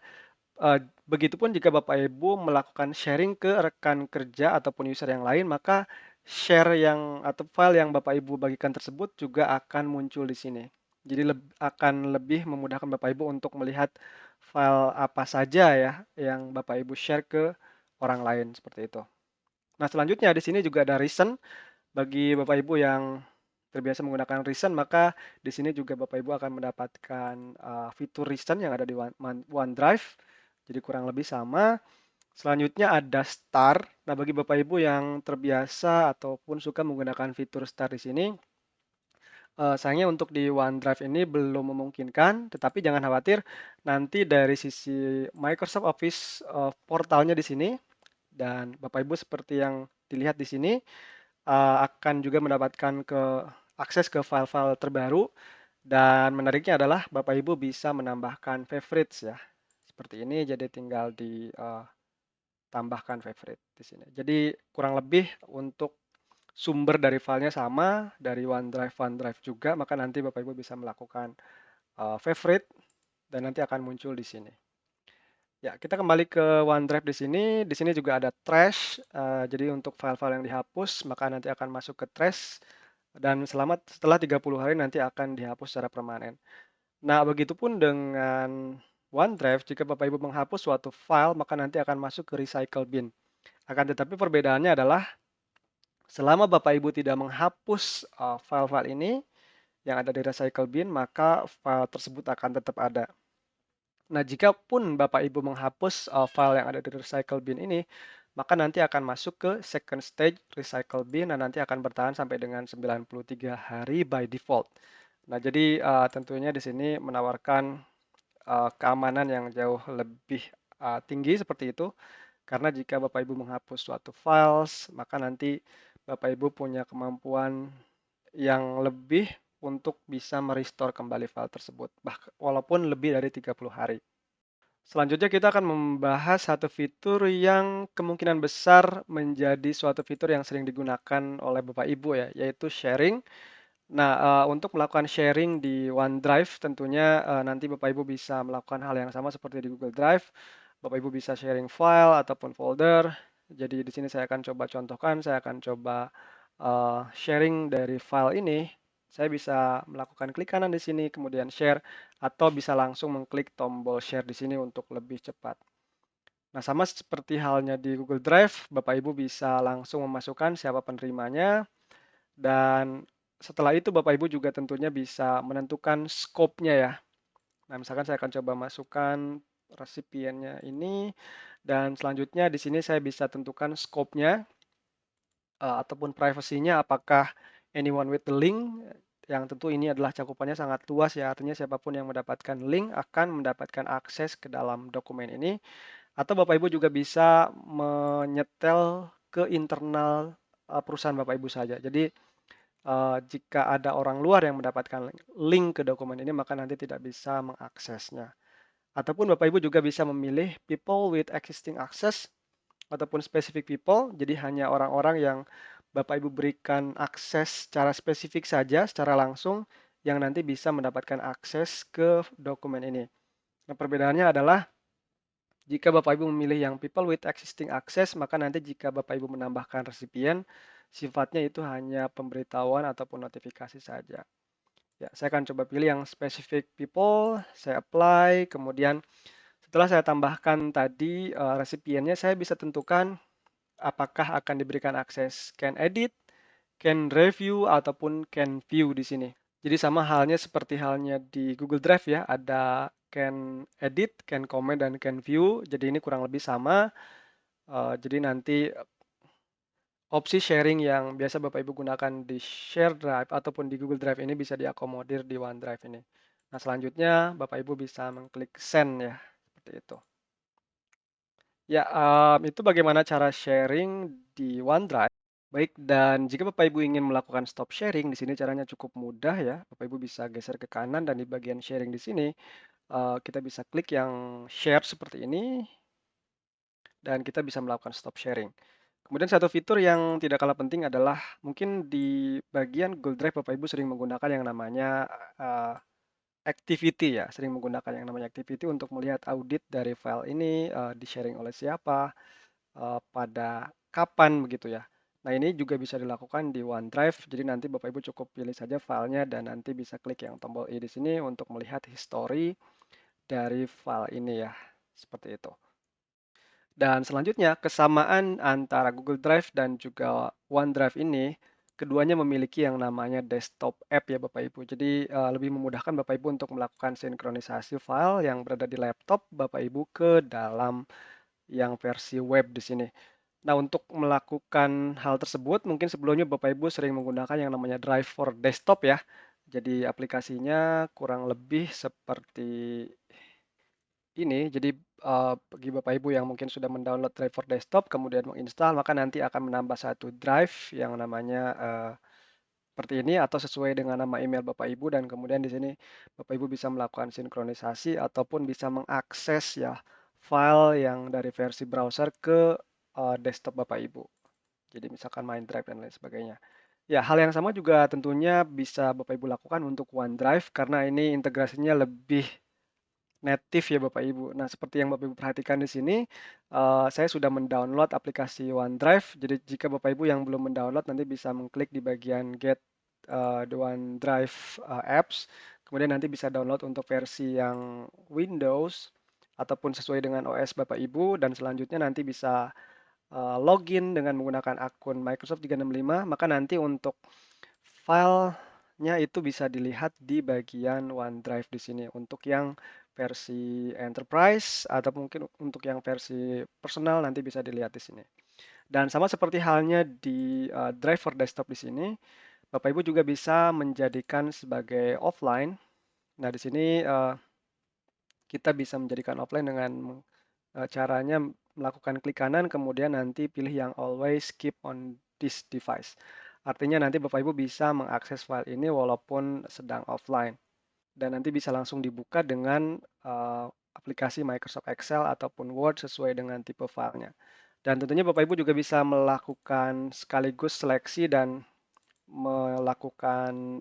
begitupun jika Bapak Ibu melakukan sharing ke rekan kerja ataupun user yang lain, maka share yang atau file yang Bapak Ibu bagikan tersebut juga akan muncul di sini. Jadi akan lebih memudahkan Bapak Ibu untuk melihat file apa saja ya yang Bapak Ibu share ke orang lain seperti itu. Nah, selanjutnya di sini juga ada recent. Bagi Bapak Ibu yang terbiasa menggunakan recent, maka di sini juga Bapak Ibu akan mendapatkan fitur recent yang ada di OneDrive. Jadi kurang lebih sama. Selanjutnya ada Star. Nah, bagi Bapak Ibu yang terbiasa ataupun suka menggunakan fitur Star di sini, sayangnya untuk di OneDrive ini belum memungkinkan, tetapi jangan khawatir, nanti dari sisi Microsoft Office portalnya di sini, dan Bapak Ibu seperti yang dilihat di sini, akan juga mendapatkan akses ke file-file terbaru, dan menariknya adalah Bapak Ibu bisa menambahkan favorites ya. Seperti ini, jadi tinggal ditambahkan favorite di sini. Jadi kurang lebih untuk sumber dari filenya sama, dari OneDrive juga, maka nanti Bapak Ibu bisa melakukan favorite dan nanti akan muncul di sini. Ya, kita kembali ke OneDrive di sini. Di sini juga ada trash. Jadi untuk file-file yang dihapus, maka nanti akan masuk ke trash dan setelah 30 hari nanti akan dihapus secara permanen. Nah, begitupun dengan OneDrive, jika Bapak Ibu menghapus suatu file, maka nanti akan masuk ke recycle bin. Akan tetapi perbedaannya adalah selama Bapak Ibu tidak menghapus file-file ini yang ada di recycle bin, maka file tersebut akan tetap ada. Nah, jikapun Bapak Ibu menghapus file yang ada di recycle bin ini, maka nanti akan masuk ke second stage recycle bin dan nanti akan bertahan sampai dengan 93 hari by default. Nah, jadi tentunya di sini menawarkan keamanan yang jauh lebih tinggi seperti itu, karena jika Bapak Ibu menghapus suatu files, maka nanti Bapak Ibu punya kemampuan yang lebih untuk bisa merestore kembali file tersebut, walaupun lebih dari 30 hari. Selanjutnya kita akan membahas satu fitur yang kemungkinan besar menjadi suatu fitur yang sering digunakan oleh Bapak Ibu ya, yaitu sharing. Nah, untuk melakukan sharing di OneDrive tentunya nanti Bapak Ibu bisa melakukan hal yang sama seperti di Google Drive. Bapak Ibu bisa sharing file ataupun folder. Jadi di sini saya akan coba contohkan, saya akan coba sharing dari file ini. Saya bisa melakukan klik kanan di sini, kemudian share, atau bisa langsung mengklik tombol share di sini untuk lebih cepat. Nah, sama seperti halnya di Google Drive, Bapak Ibu bisa langsung memasukkan siapa penerimanya, dan setelah itu Bapak Ibu juga tentunya bisa menentukan scope-nya ya. Nah, misalkan saya akan coba masukkan resipiennya ini, dan selanjutnya di sini saya bisa tentukan scope-nya ataupun privasinya apakah anyone with the link, yang tentu ini adalah cakupannya sangat luas ya, artinya siapapun yang mendapatkan link akan mendapatkan akses ke dalam dokumen ini, atau Bapak Ibu juga bisa menyetel ke internal perusahaan Bapak Ibu saja. Jadi jika ada orang luar yang mendapatkan link ke dokumen ini, maka nanti tidak bisa mengaksesnya. Ataupun Bapak Ibu juga bisa memilih people with existing access ataupun specific people, jadi hanya orang-orang yang Bapak Ibu berikan akses secara spesifik saja, secara langsung, yang nanti bisa mendapatkan akses ke dokumen ini. Nah, perbedaannya adalah jika Bapak Ibu memilih yang people with existing access, maka nanti jika Bapak Ibu menambahkan resipien, sifatnya itu hanya pemberitahuan ataupun notifikasi saja. Ya, saya akan coba pilih yang specific people, saya apply, kemudian setelah saya tambahkan tadi resipiennya, saya bisa tentukan apakah akan diberikan akses can edit, can review, ataupun can view di sini. Jadi sama halnya seperti halnya di Google Drive ya, ada can edit, can comment, dan can view. Jadi ini kurang lebih sama. Jadi nanti opsi sharing yang biasa Bapak Ibu gunakan di Share Drive ataupun di Google Drive ini bisa diakomodir di OneDrive ini. Nah, selanjutnya Bapak Ibu bisa mengklik send ya, seperti itu. Ya, itu bagaimana cara sharing di OneDrive. Baik, dan jika Bapak Ibu ingin melakukan stop sharing, di sini caranya cukup mudah ya. Bapak Ibu bisa geser ke kanan dan di bagian sharing di sini kita bisa klik yang share seperti ini dan kita bisa melakukan stop sharing. Kemudian satu fitur yang tidak kalah penting adalah mungkin di bagian Google Drive Bapak Ibu sering menggunakan yang namanya uh, activity ya, sering menggunakan yang namanya activity untuk melihat audit dari file ini di-sharing oleh siapa, pada kapan begitu ya. Nah, ini juga bisa dilakukan di OneDrive. Jadi nanti Bapak Ibu cukup pilih saja filenya dan nanti bisa klik yang tombol i di sini untuk melihat history dari file ini ya. Seperti itu. Dan selanjutnya, kesamaan antara Google Drive dan juga OneDrive ini, keduanya memiliki yang namanya desktop app ya Bapak Ibu. Jadi lebih memudahkan Bapak Ibu untuk melakukan sinkronisasi file yang berada di laptop Bapak Ibu ke dalam yang versi web di sini. Nah, untuk melakukan hal tersebut, mungkin sebelumnya Bapak Ibu sering menggunakan yang namanya Drive for Desktop ya. Jadi aplikasinya kurang lebih seperti ini. Jadi bagi Bapak Ibu yang mungkin sudah mendownload Drive for Desktop, kemudian menginstal, maka nanti akan menambah satu drive yang namanya seperti ini atau sesuai dengan nama email Bapak Ibu dan kemudian di sini Bapak Ibu bisa melakukan sinkronisasi ataupun bisa mengakses ya file yang dari versi browser ke desktop Bapak Ibu. Jadi misalkan main drive dan lain sebagainya. Ya, hal yang sama juga tentunya bisa Bapak Ibu lakukan untuk OneDrive karena ini integrasinya lebih native ya Bapak Ibu. Nah, seperti yang Bapak Ibu perhatikan di sini, saya sudah mendownload aplikasi OneDrive. Jadi jika Bapak Ibu yang belum mendownload nanti bisa mengklik di bagian Get the OneDrive Apps. Kemudian nanti bisa download untuk versi yang Windows ataupun sesuai dengan OS Bapak Ibu dan selanjutnya nanti bisa login dengan menggunakan akun Microsoft 365, maka nanti untuk filenya itu bisa dilihat di bagian OneDrive di sini untuk yang versi enterprise atau mungkin untuk yang versi personal nanti bisa dilihat di sini. Dan sama seperti halnya di Drive for Desktop di sini, Bapak Ibu juga bisa menjadikan sebagai offline. Nah, di sini kita bisa menjadikan offline dengan caranya melakukan klik kanan, kemudian nanti pilih yang always keep on this device. Artinya nanti Bapak Ibu bisa mengakses file ini walaupun sedang offline. Dan nanti bisa langsung dibuka dengan aplikasi Microsoft Excel ataupun Word sesuai dengan tipe filenya. Dan tentunya Bapak Ibu juga bisa melakukan sekaligus seleksi dan melakukan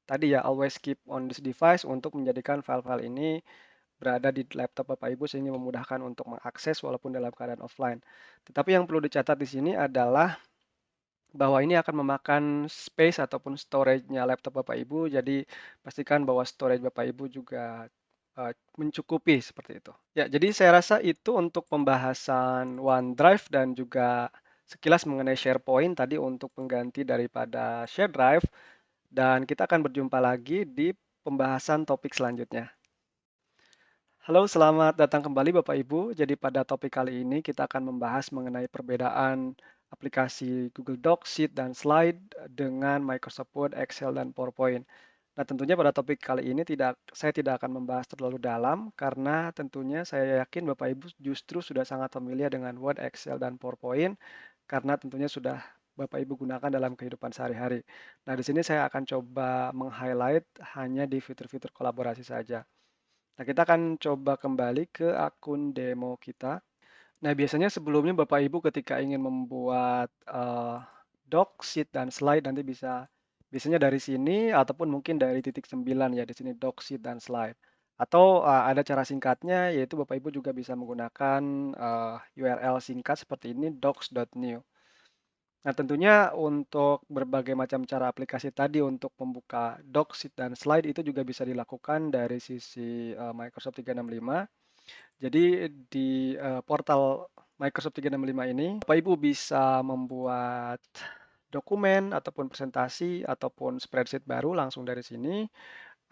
tadi ya always keep on this device untuk menjadikan file-file ini berada di laptop Bapak Ibu sehingga memudahkan untuk mengakses walaupun dalam keadaan offline. Tetapi yang perlu dicatat di sini adalah bahwa ini akan memakan space ataupun storage-nya laptop Bapak Ibu, jadi pastikan bahwa storage Bapak Ibu juga, mencukupi seperti itu. Ya, jadi saya rasa itu untuk pembahasan OneDrive dan juga sekilas mengenai SharePoint tadi untuk pengganti daripada share drive, dan kita akan berjumpa lagi di pembahasan topik selanjutnya. Halo, selamat datang kembali Bapak Ibu. Jadi pada topik kali ini kita akan membahas mengenai perbedaan aplikasi Google Docs, Sheet, dan Slide dengan Microsoft Word, Excel, dan PowerPoint. Nah, tentunya pada topik kali ini saya tidak akan membahas terlalu dalam karena tentunya saya yakin Bapak Ibu justru sudah sangat familiar dengan Word, Excel, dan PowerPoint karena tentunya sudah Bapak Ibu gunakan dalam kehidupan sehari-hari. Nah, di sini saya akan coba meng-highlight hanya di fitur-fitur kolaborasi saja. Nah, kita akan coba kembali ke akun demo kita. Nah, biasanya sebelumnya Bapak Ibu ketika ingin membuat doc, sheet, dan slide nanti biasanya dari sini ataupun mungkin dari titik 9 ya di sini doc, sheet, dan slide. Atau ada cara singkatnya yaitu Bapak Ibu juga bisa menggunakan URL singkat seperti ini docs.new. Nah, tentunya untuk berbagai macam cara aplikasi tadi untuk membuka doc, sheet, dan slide itu juga bisa dilakukan dari sisi Microsoft 365. Jadi di portal Microsoft 365 ini, Bapak Ibu bisa membuat dokumen ataupun presentasi ataupun spreadsheet baru langsung dari sini,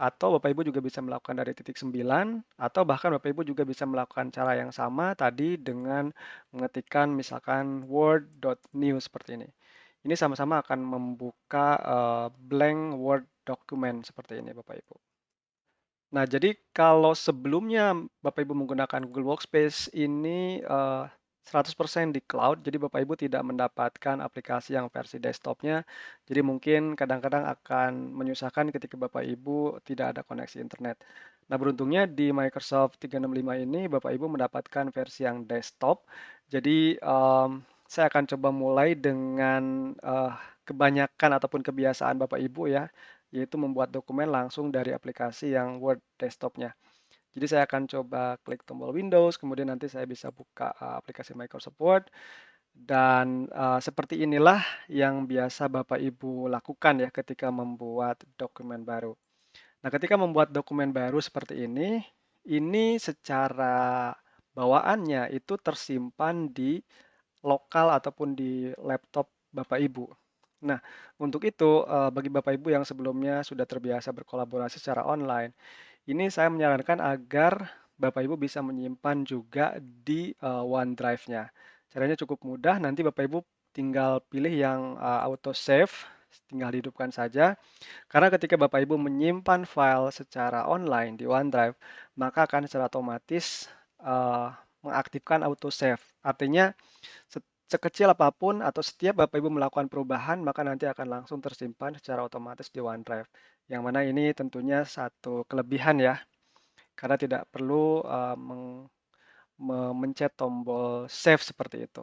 atau Bapak Ibu juga bisa melakukan dari titik 9, atau bahkan Bapak Ibu juga bisa melakukan cara yang sama tadi dengan mengetikkan misalkan word.new seperti ini. Ini sama-sama akan membuka blank Word document seperti ini Bapak Ibu. Nah, jadi kalau sebelumnya Bapak Ibu menggunakan Google Workspace ini 100% di cloud, jadi Bapak Ibu tidak mendapatkan aplikasi yang versi desktopnya. Jadi mungkin kadang-kadang akan menyusahkan ketika Bapak Ibu tidak ada koneksi internet. Nah, beruntungnya di Microsoft 365 ini Bapak Ibu mendapatkan versi yang desktop. Jadi saya akan coba mulai dengan kebanyakan ataupun kebiasaan Bapak Ibu ya, yaitu membuat dokumen langsung dari aplikasi yang Word desktopnya. Jadi saya akan coba klik tombol Windows, kemudian nanti saya bisa buka aplikasi Microsoft Word, dan seperti inilah yang biasa Bapak Ibu lakukan ya ketika membuat dokumen baru. Nah, ketika membuat dokumen baru seperti ini secara bawaannya itu tersimpan di lokal ataupun di laptop Bapak Ibu. Nah, untuk itu bagi Bapak Ibu yang sebelumnya sudah terbiasa berkolaborasi secara online, ini saya menyarankan agar Bapak Ibu bisa menyimpan juga di OneDrive-nya. Caranya cukup mudah, nanti Bapak Ibu tinggal pilih yang auto save, tinggal hidupkan saja. Karena ketika Bapak Ibu menyimpan file secara online di OneDrive, maka akan secara otomatis mengaktifkan auto save. Artinya sekecil apapun atau setiap Bapak Ibu melakukan perubahan, maka nanti akan langsung tersimpan secara otomatis di OneDrive. Yang mana ini tentunya satu kelebihan ya, karena tidak perlu memencet tombol save seperti itu.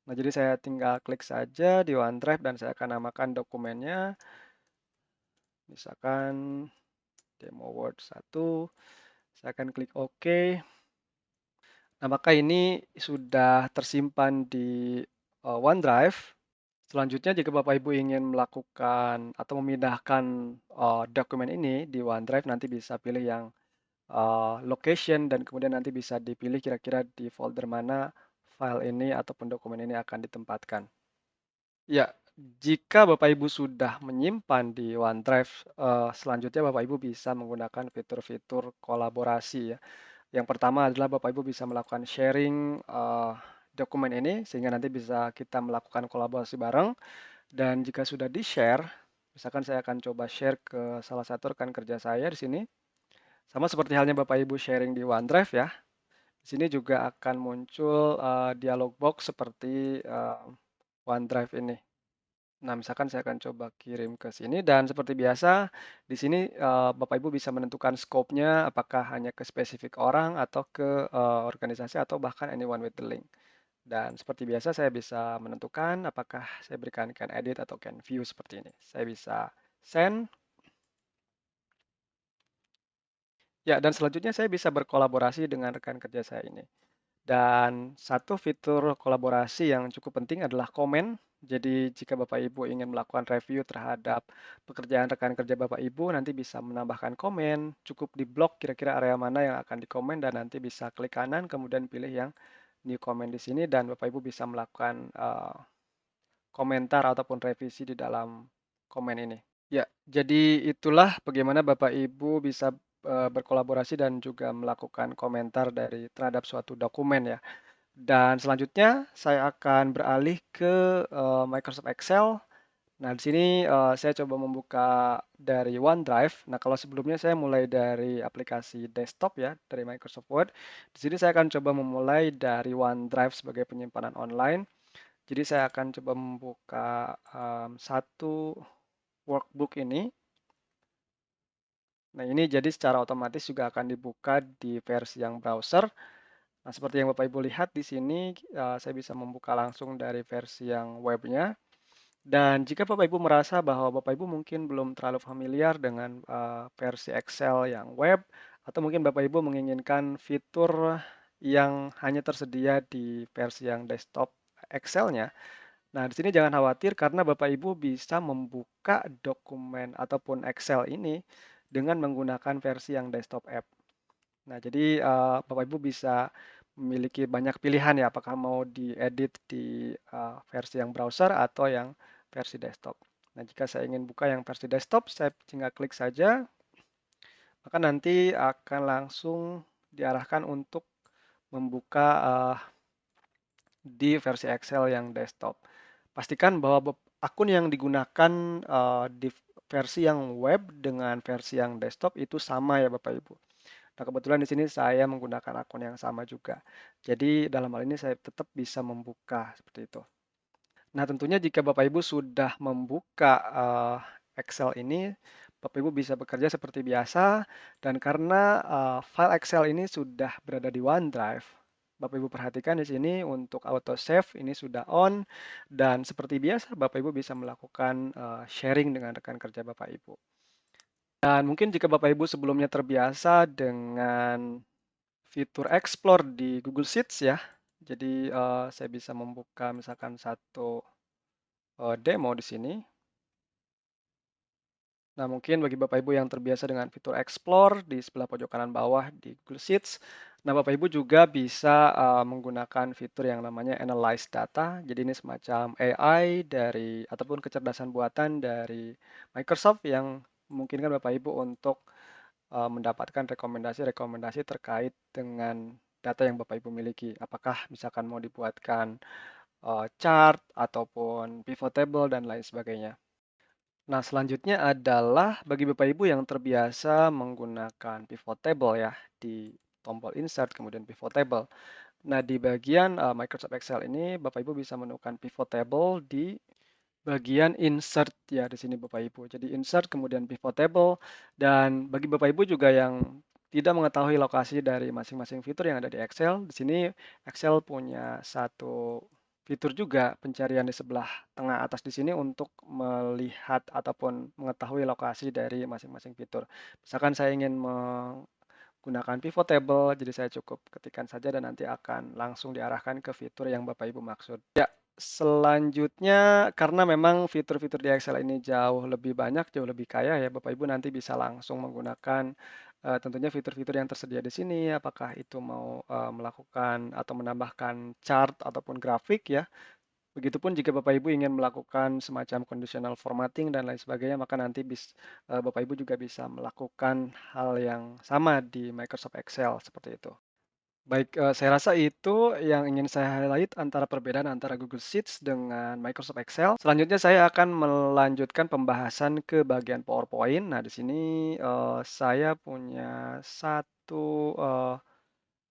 Nah, jadi saya tinggal klik saja di OneDrive dan saya akan namakan dokumennya, misalkan demo Word 1. Saya akan klik OK. Nah, maka ini sudah tersimpan di OneDrive. Selanjutnya, jika Bapak Ibu ingin melakukan atau memindahkan dokumen ini di OneDrive, nanti bisa pilih yang location dan kemudian nanti bisa dipilih kira-kira di folder mana file ini ataupun dokumen ini akan ditempatkan. Ya, jika Bapak Ibu sudah menyimpan di OneDrive, selanjutnya Bapak Ibu bisa menggunakan fitur-fitur kolaborasi ya. Yang pertama adalah Bapak Ibu bisa melakukan sharing dokumen ini sehingga nanti bisa kita melakukan kolaborasi bareng. Dan jika sudah di-share, misalkan saya akan coba share ke salah satu rekan kerja saya di sini. Sama seperti halnya Bapak Ibu sharing di OneDrive ya. Di sini juga akan muncul dialog box seperti OneDrive ini. Nah, misalkan saya akan coba kirim ke sini dan seperti biasa di sini Bapak Ibu bisa menentukan scope-nya apakah hanya ke spesifik orang atau ke organisasi atau bahkan anyone with the link. Dan seperti biasa saya bisa menentukan apakah saya berikan can edit atau can view seperti ini. Saya bisa send. Ya, dan selanjutnya saya bisa berkolaborasi dengan rekan kerja saya ini. Dan satu fitur kolaborasi yang cukup penting adalah komen. Jadi jika Bapak Ibu ingin melakukan review terhadap pekerjaan rekan kerja Bapak Ibu, nanti bisa menambahkan komen, cukup di blok kira-kira area mana yang akan dikomen dan nanti bisa klik kanan kemudian pilih yang new comment di sini dan Bapak Ibu bisa melakukan komentar ataupun revisi di dalam komen ini. Ya, jadi itulah bagaimana Bapak Ibu bisa berkolaborasi dan juga melakukan komentar dari terhadap suatu dokumen ya. Dan selanjutnya saya akan beralih ke Microsoft Excel. Nah, di sini saya coba membuka dari OneDrive. Nah, kalau sebelumnya saya mulai dari aplikasi desktop ya, dari Microsoft Word. Di sini saya akan coba memulai dari OneDrive sebagai penyimpanan online. Jadi saya akan coba membuka satu workbook ini. Nah, ini jadi secara otomatis juga akan dibuka di versi yang browser. Nah, seperti yang Bapak Ibu lihat di sini, saya bisa membuka langsung dari versi yang webnya. Dan jika Bapak Ibu merasa bahwa Bapak Ibu mungkin belum terlalu familiar dengan versi Excel yang web, atau mungkin Bapak Ibu menginginkan fitur yang hanya tersedia di versi yang desktop Excel-nya. Nah, di sini jangan khawatir karena Bapak Ibu bisa membuka dokumen ataupun Excel ini dengan menggunakan versi yang desktop app. Nah, jadi Bapak Ibu bisa memiliki banyak pilihan ya, apakah mau diedit di versi yang browser atau yang versi desktop. Nah, jika saya ingin buka yang versi desktop, saya tinggal klik saja, maka nanti akan langsung diarahkan untuk membuka di versi Excel yang desktop. Pastikan bahwa akun yang digunakan di versi yang web dengan versi yang desktop itu sama ya Bapak Ibu. Nah, kebetulan di sini saya menggunakan akun yang sama juga. Jadi dalam hal ini saya tetap bisa membuka seperti itu. Nah, tentunya jika Bapak Ibu sudah membuka Excel ini, Bapak Ibu bisa bekerja seperti biasa dan karena file Excel ini sudah berada di OneDrive, Bapak Ibu perhatikan di sini untuk auto save ini sudah on dan seperti biasa Bapak Ibu bisa melakukan sharing dengan rekan kerja Bapak Ibu. Dan mungkin jika Bapak Ibu sebelumnya terbiasa dengan fitur explore di Google Sheets ya. Jadi saya bisa membuka misalkan satu demo di sini. Nah, mungkin bagi Bapak Ibu yang terbiasa dengan fitur explore di sebelah pojok kanan bawah di Google Sheets, nah Bapak Ibu juga bisa menggunakan fitur yang namanya Analyze Data. Jadi ini semacam AI dari ataupun kecerdasan buatan dari Microsoft yang memungkinkan Bapak Ibu untuk mendapatkan rekomendasi-rekomendasi terkait dengan data yang Bapak Ibu miliki. Apakah misalkan mau dibuatkan chart ataupun pivot table dan lain sebagainya. Nah, selanjutnya adalah bagi Bapak Ibu yang terbiasa menggunakan pivot table ya di tombol insert kemudian pivot table. Nah, di bagian Microsoft Excel ini Bapak Ibu bisa menemukan pivot table di bagian insert ya di sini Bapak Ibu. Jadi insert kemudian pivot table dan bagi Bapak Ibu juga yang tidak mengetahui lokasi dari masing-masing fitur yang ada di Excel, di sini Excel punya satu fitur juga pencarian di sebelah tengah atas di sini untuk melihat ataupun mengetahui lokasi dari masing-masing fitur. Misalkan saya ingin menggunakan pivot table, jadi saya cukup ketikkan saja dan nanti akan langsung diarahkan ke fitur yang Bapak Ibu maksud. Ya, selanjutnya karena memang fitur-fitur di Excel ini jauh lebih banyak, jauh lebih kaya ya, Bapak Ibu nanti bisa langsung menggunakan tentunya fitur-fitur yang tersedia di sini, apakah itu mau melakukan atau menambahkan chart ataupun grafik ya. Begitupun jika Bapak Ibu ingin melakukan semacam conditional formatting dan lain sebagainya, maka nanti Bapak Ibu juga bisa melakukan hal yang sama di Microsoft Excel seperti itu. Baik, saya rasa itu yang ingin saya highlight antara perbedaan antara Google Sheets dengan Microsoft Excel. Selanjutnya saya akan melanjutkan pembahasan ke bagian PowerPoint. Nah, di sini saya punya satu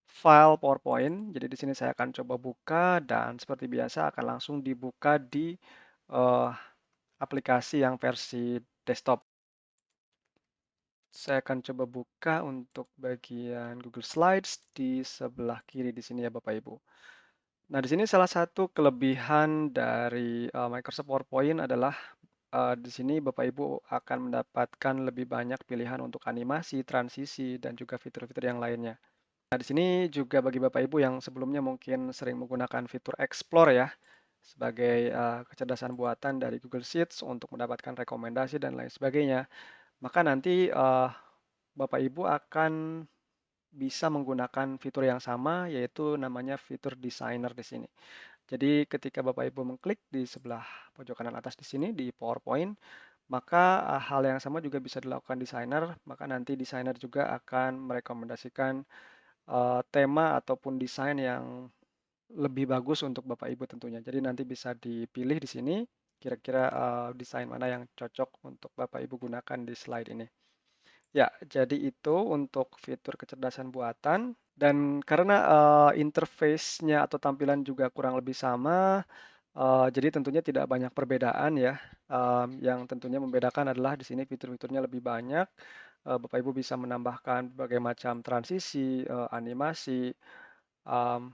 file PowerPoint. Jadi di sini saya akan coba buka dan seperti biasa akan langsung dibuka di eh, aplikasi yang versi desktop. Saya akan coba buka untuk bagian Google Slides di sebelah kiri di sini ya Bapak Ibu. Nah, di sini salah satu kelebihan dari Microsoft PowerPoint adalah di sini Bapak Ibu akan mendapatkan lebih banyak pilihan untuk animasi, transisi, dan juga fitur-fitur yang lainnya. Nah, di sini juga bagi Bapak Ibu yang sebelumnya mungkin sering menggunakan fitur Explore ya. sebagai kecerdasan buatan dari Google Sheets untuk mendapatkan rekomendasi dan lain sebagainya. Maka nanti Bapak Ibu akan bisa menggunakan fitur yang sama, yaitu namanya fitur designer di sini. Jadi ketika Bapak Ibu mengklik di sebelah pojok kanan atas di sini di PowerPoint, maka hal yang sama juga bisa dilakukan designer. Maka nanti designer juga akan merekomendasikan tema ataupun desain yang lebih bagus untuk Bapak Ibu tentunya. Jadi nanti bisa dipilih di sini kira-kira desain mana yang cocok untuk Bapak Ibu gunakan di slide ini. Ya, jadi itu untuk fitur kecerdasan buatan dan karena interface-nya atau tampilan juga kurang lebih sama, jadi tentunya tidak banyak perbedaan ya. Yang tentunya membedakan adalah di sini fitur-fiturnya lebih banyak. Bapak Ibu bisa menambahkan berbagai macam transisi, animasi, mmm,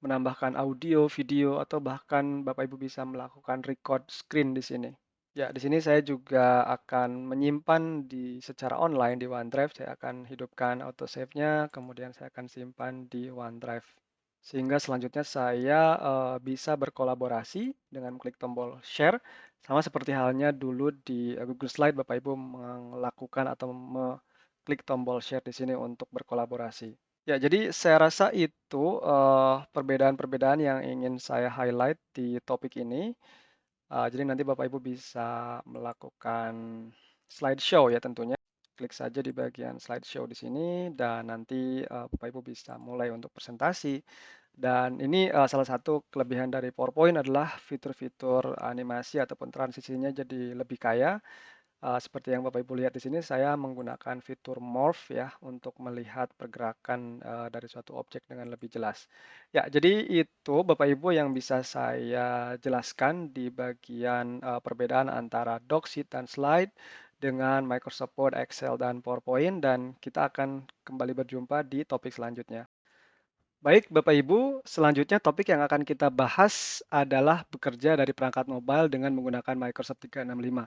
menambahkan audio, video, atau bahkan Bapak Ibu bisa melakukan record screen di sini. Ya, di sini saya juga akan menyimpan secara online di OneDrive. Saya akan hidupkan autosave-nya, kemudian saya akan simpan di OneDrive. Sehingga selanjutnya saya bisa berkolaborasi dengan klik tombol share, sama seperti halnya dulu di Google Slide Bapak Ibu melakukan atau mengklik tombol share di sini untuk berkolaborasi. Ya, jadi saya rasa itu perbedaan-perbedaan yang ingin saya highlight di topik ini. Jadi nanti Bapak Ibu bisa melakukan slideshow ya tentunya. Klik saja di bagian slideshow di sini dan nanti Bapak Ibu bisa mulai untuk presentasi. Dan ini salah satu kelebihan dari PowerPoint adalah fitur-fitur animasi ataupun transisinya jadi lebih kaya. Seperti yang Bapak Ibu lihat di sini, saya menggunakan fitur Morph ya untuk melihat pergerakan dari suatu objek dengan lebih jelas. Ya, jadi itu Bapak Ibu yang bisa saya jelaskan di bagian perbedaan antara Docsheet dan Slide dengan Microsoft Word, Excel, dan PowerPoint, dan kita akan kembali berjumpa di topik selanjutnya. Baik, Bapak Ibu, selanjutnya topik yang akan kita bahas adalah bekerja dari perangkat mobile dengan menggunakan Microsoft 365.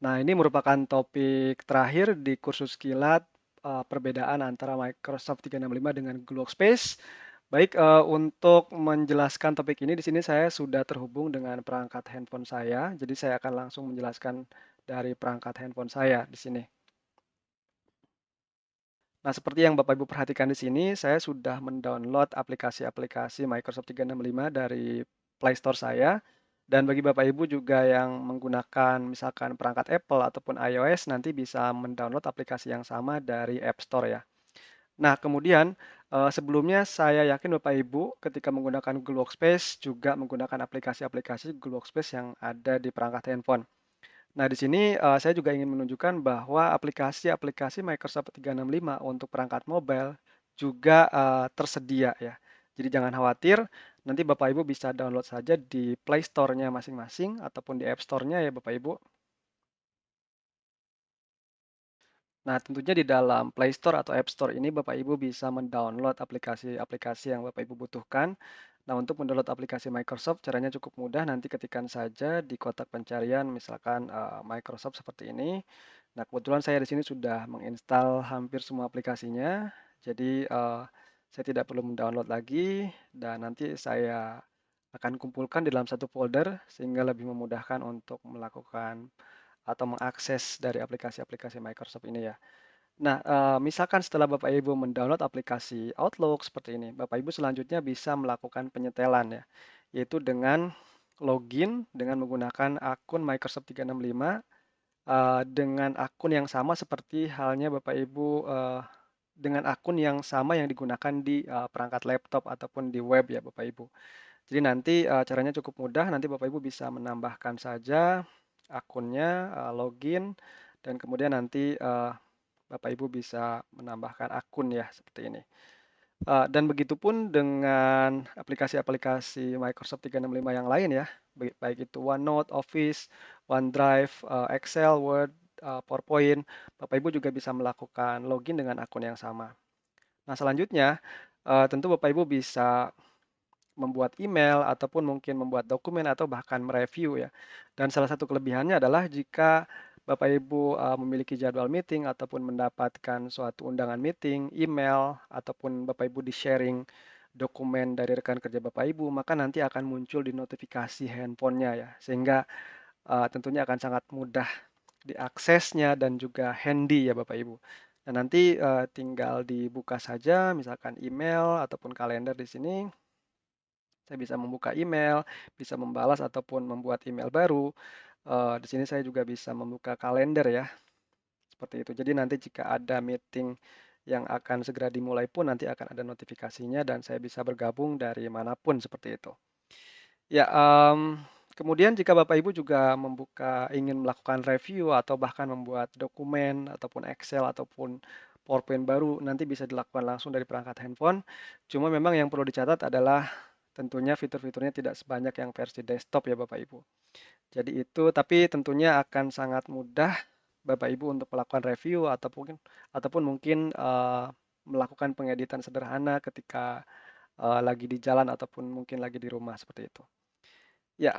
Nah, ini merupakan topik terakhir di kursus kilat perbedaan antara Microsoft 365 dengan Google Workspace. Baik, untuk menjelaskan topik ini di sini saya sudah terhubung dengan perangkat handphone saya. Jadi saya akan langsung menjelaskan dari perangkat handphone saya di sini. Nah, seperti yang Bapak Ibu perhatikan di sini, saya sudah mendownload aplikasi-aplikasi Microsoft 365 dari Play Store saya. Dan bagi Bapak Ibu juga yang menggunakan misalkan perangkat Apple ataupun iOS, nanti bisa mendownload aplikasi yang sama dari App Store ya. Nah, kemudian sebelumnya saya yakin Bapak Ibu ketika menggunakan Google Workspace juga menggunakan aplikasi-aplikasi Google Workspace yang ada di perangkat handphone. Nah, di sini, saya juga ingin menunjukkan bahwa aplikasi-aplikasi Microsoft 365 untuk perangkat mobile juga, tersedia ya. Jadi jangan khawatir, nanti Bapak Ibu bisa download saja di Play Store-nya masing-masing ataupun di App Store-nya ya Bapak Ibu. Nah, tentunya di dalam Play Store atau App Store ini Bapak Ibu bisa mendownload aplikasi-aplikasi yang Bapak Ibu butuhkan. Nah, untuk mendownload aplikasi Microsoft caranya cukup mudah, nanti ketikkan saja di kotak pencarian misalkan Microsoft seperti ini. Nah, kebetulan saya di sini sudah menginstal hampir semua aplikasinya, jadi saya tidak perlu mendownload lagi dan nanti saya akan kumpulkan di dalam satu folder sehingga lebih memudahkan untuk melakukan atau mengakses dari aplikasi-aplikasi Microsoft ini ya. Nah, misalkan setelah Bapak Ibu mendownload aplikasi Outlook seperti ini, Bapak Ibu selanjutnya bisa melakukan penyetelan ya, yaitu dengan login dengan menggunakan akun Microsoft 365 dengan akun yang sama seperti halnya Bapak Ibu dengan akun yang sama yang digunakan di perangkat laptop ataupun di web ya Bapak Ibu. Jadi nanti caranya cukup mudah, nanti Bapak Ibu bisa menambahkan saja akunnya, login, dan kemudian nanti Bapak Ibu bisa menambahkan akun ya seperti ini. Dan begitupun dengan aplikasi-aplikasi Microsoft 365 yang lain ya, baik itu OneNote, Office, OneDrive, Excel, Word, PowerPoint, Bapak Ibu juga bisa melakukan login dengan akun yang sama. Nah, selanjutnya tentu Bapak Ibu bisa membuat email ataupun mungkin membuat dokumen atau bahkan mereview ya. Dan salah satu kelebihannya adalah jika Bapak Ibu memiliki jadwal meeting ataupun mendapatkan suatu undangan meeting, email ataupun Bapak Ibu di-sharing dokumen dari rekan kerja Bapak Ibu, maka nanti akan muncul di notifikasi handphonenya ya, sehingga tentunya akan sangat mudah diaksesnya dan juga handy ya Bapak Ibu. Nah nanti, tinggal dibuka saja misalkan email ataupun kalender di sini, saya bisa membuka email, bisa membalas ataupun membuat email baru. Di sini saya juga bisa membuka kalender ya, seperti itu. Jadi nanti jika ada meeting yang akan segera dimulai pun nanti akan ada notifikasinya dan saya bisa bergabung dari manapun seperti itu. Ya, kemudian jika Bapak Ibu juga ingin melakukan review atau bahkan membuat dokumen ataupun Excel ataupun PowerPoint baru, nanti bisa dilakukan langsung dari perangkat handphone. Cuma memang yang perlu dicatat adalah tentunya fitur-fiturnya tidak sebanyak yang versi desktop ya Bapak Ibu. Jadi itu, tapi tentunya akan sangat mudah Bapak Ibu untuk melakukan review ataupun mungkin melakukan pengeditan sederhana ketika lagi di jalan ataupun mungkin lagi di rumah seperti itu. Ya,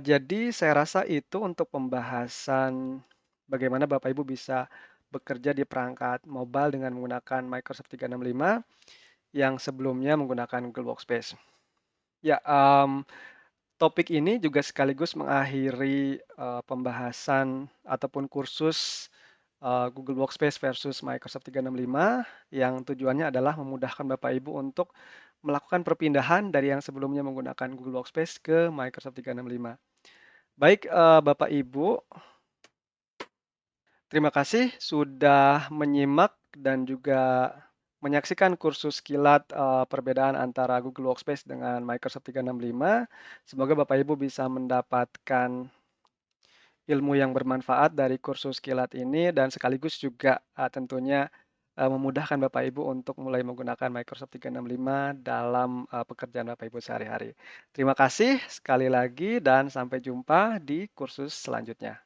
jadi saya rasa itu untuk pembahasan bagaimana Bapak Ibu bisa bekerja di perangkat mobile dengan menggunakan Microsoft 365 yang sebelumnya menggunakan Google Workspace. Ya, topik ini juga sekaligus mengakhiri pembahasan ataupun kursus Google Workspace versus Microsoft 365 yang tujuannya adalah memudahkan Bapak Ibu untuk melakukan perpindahan dari yang sebelumnya menggunakan Google Workspace ke Microsoft 365. Baik, Bapak Ibu, terima kasih sudah menyimak dan juga menyaksikan kursus kilat perbedaan antara Google Workspace dengan Microsoft 365. Semoga Bapak Ibu bisa mendapatkan ilmu yang bermanfaat dari kursus kilat ini dan sekaligus juga tentunya memudahkan Bapak Ibu untuk mulai menggunakan Microsoft 365 dalam pekerjaan Bapak Ibu sehari-hari. Terima kasih sekali lagi dan sampai jumpa di kursus selanjutnya.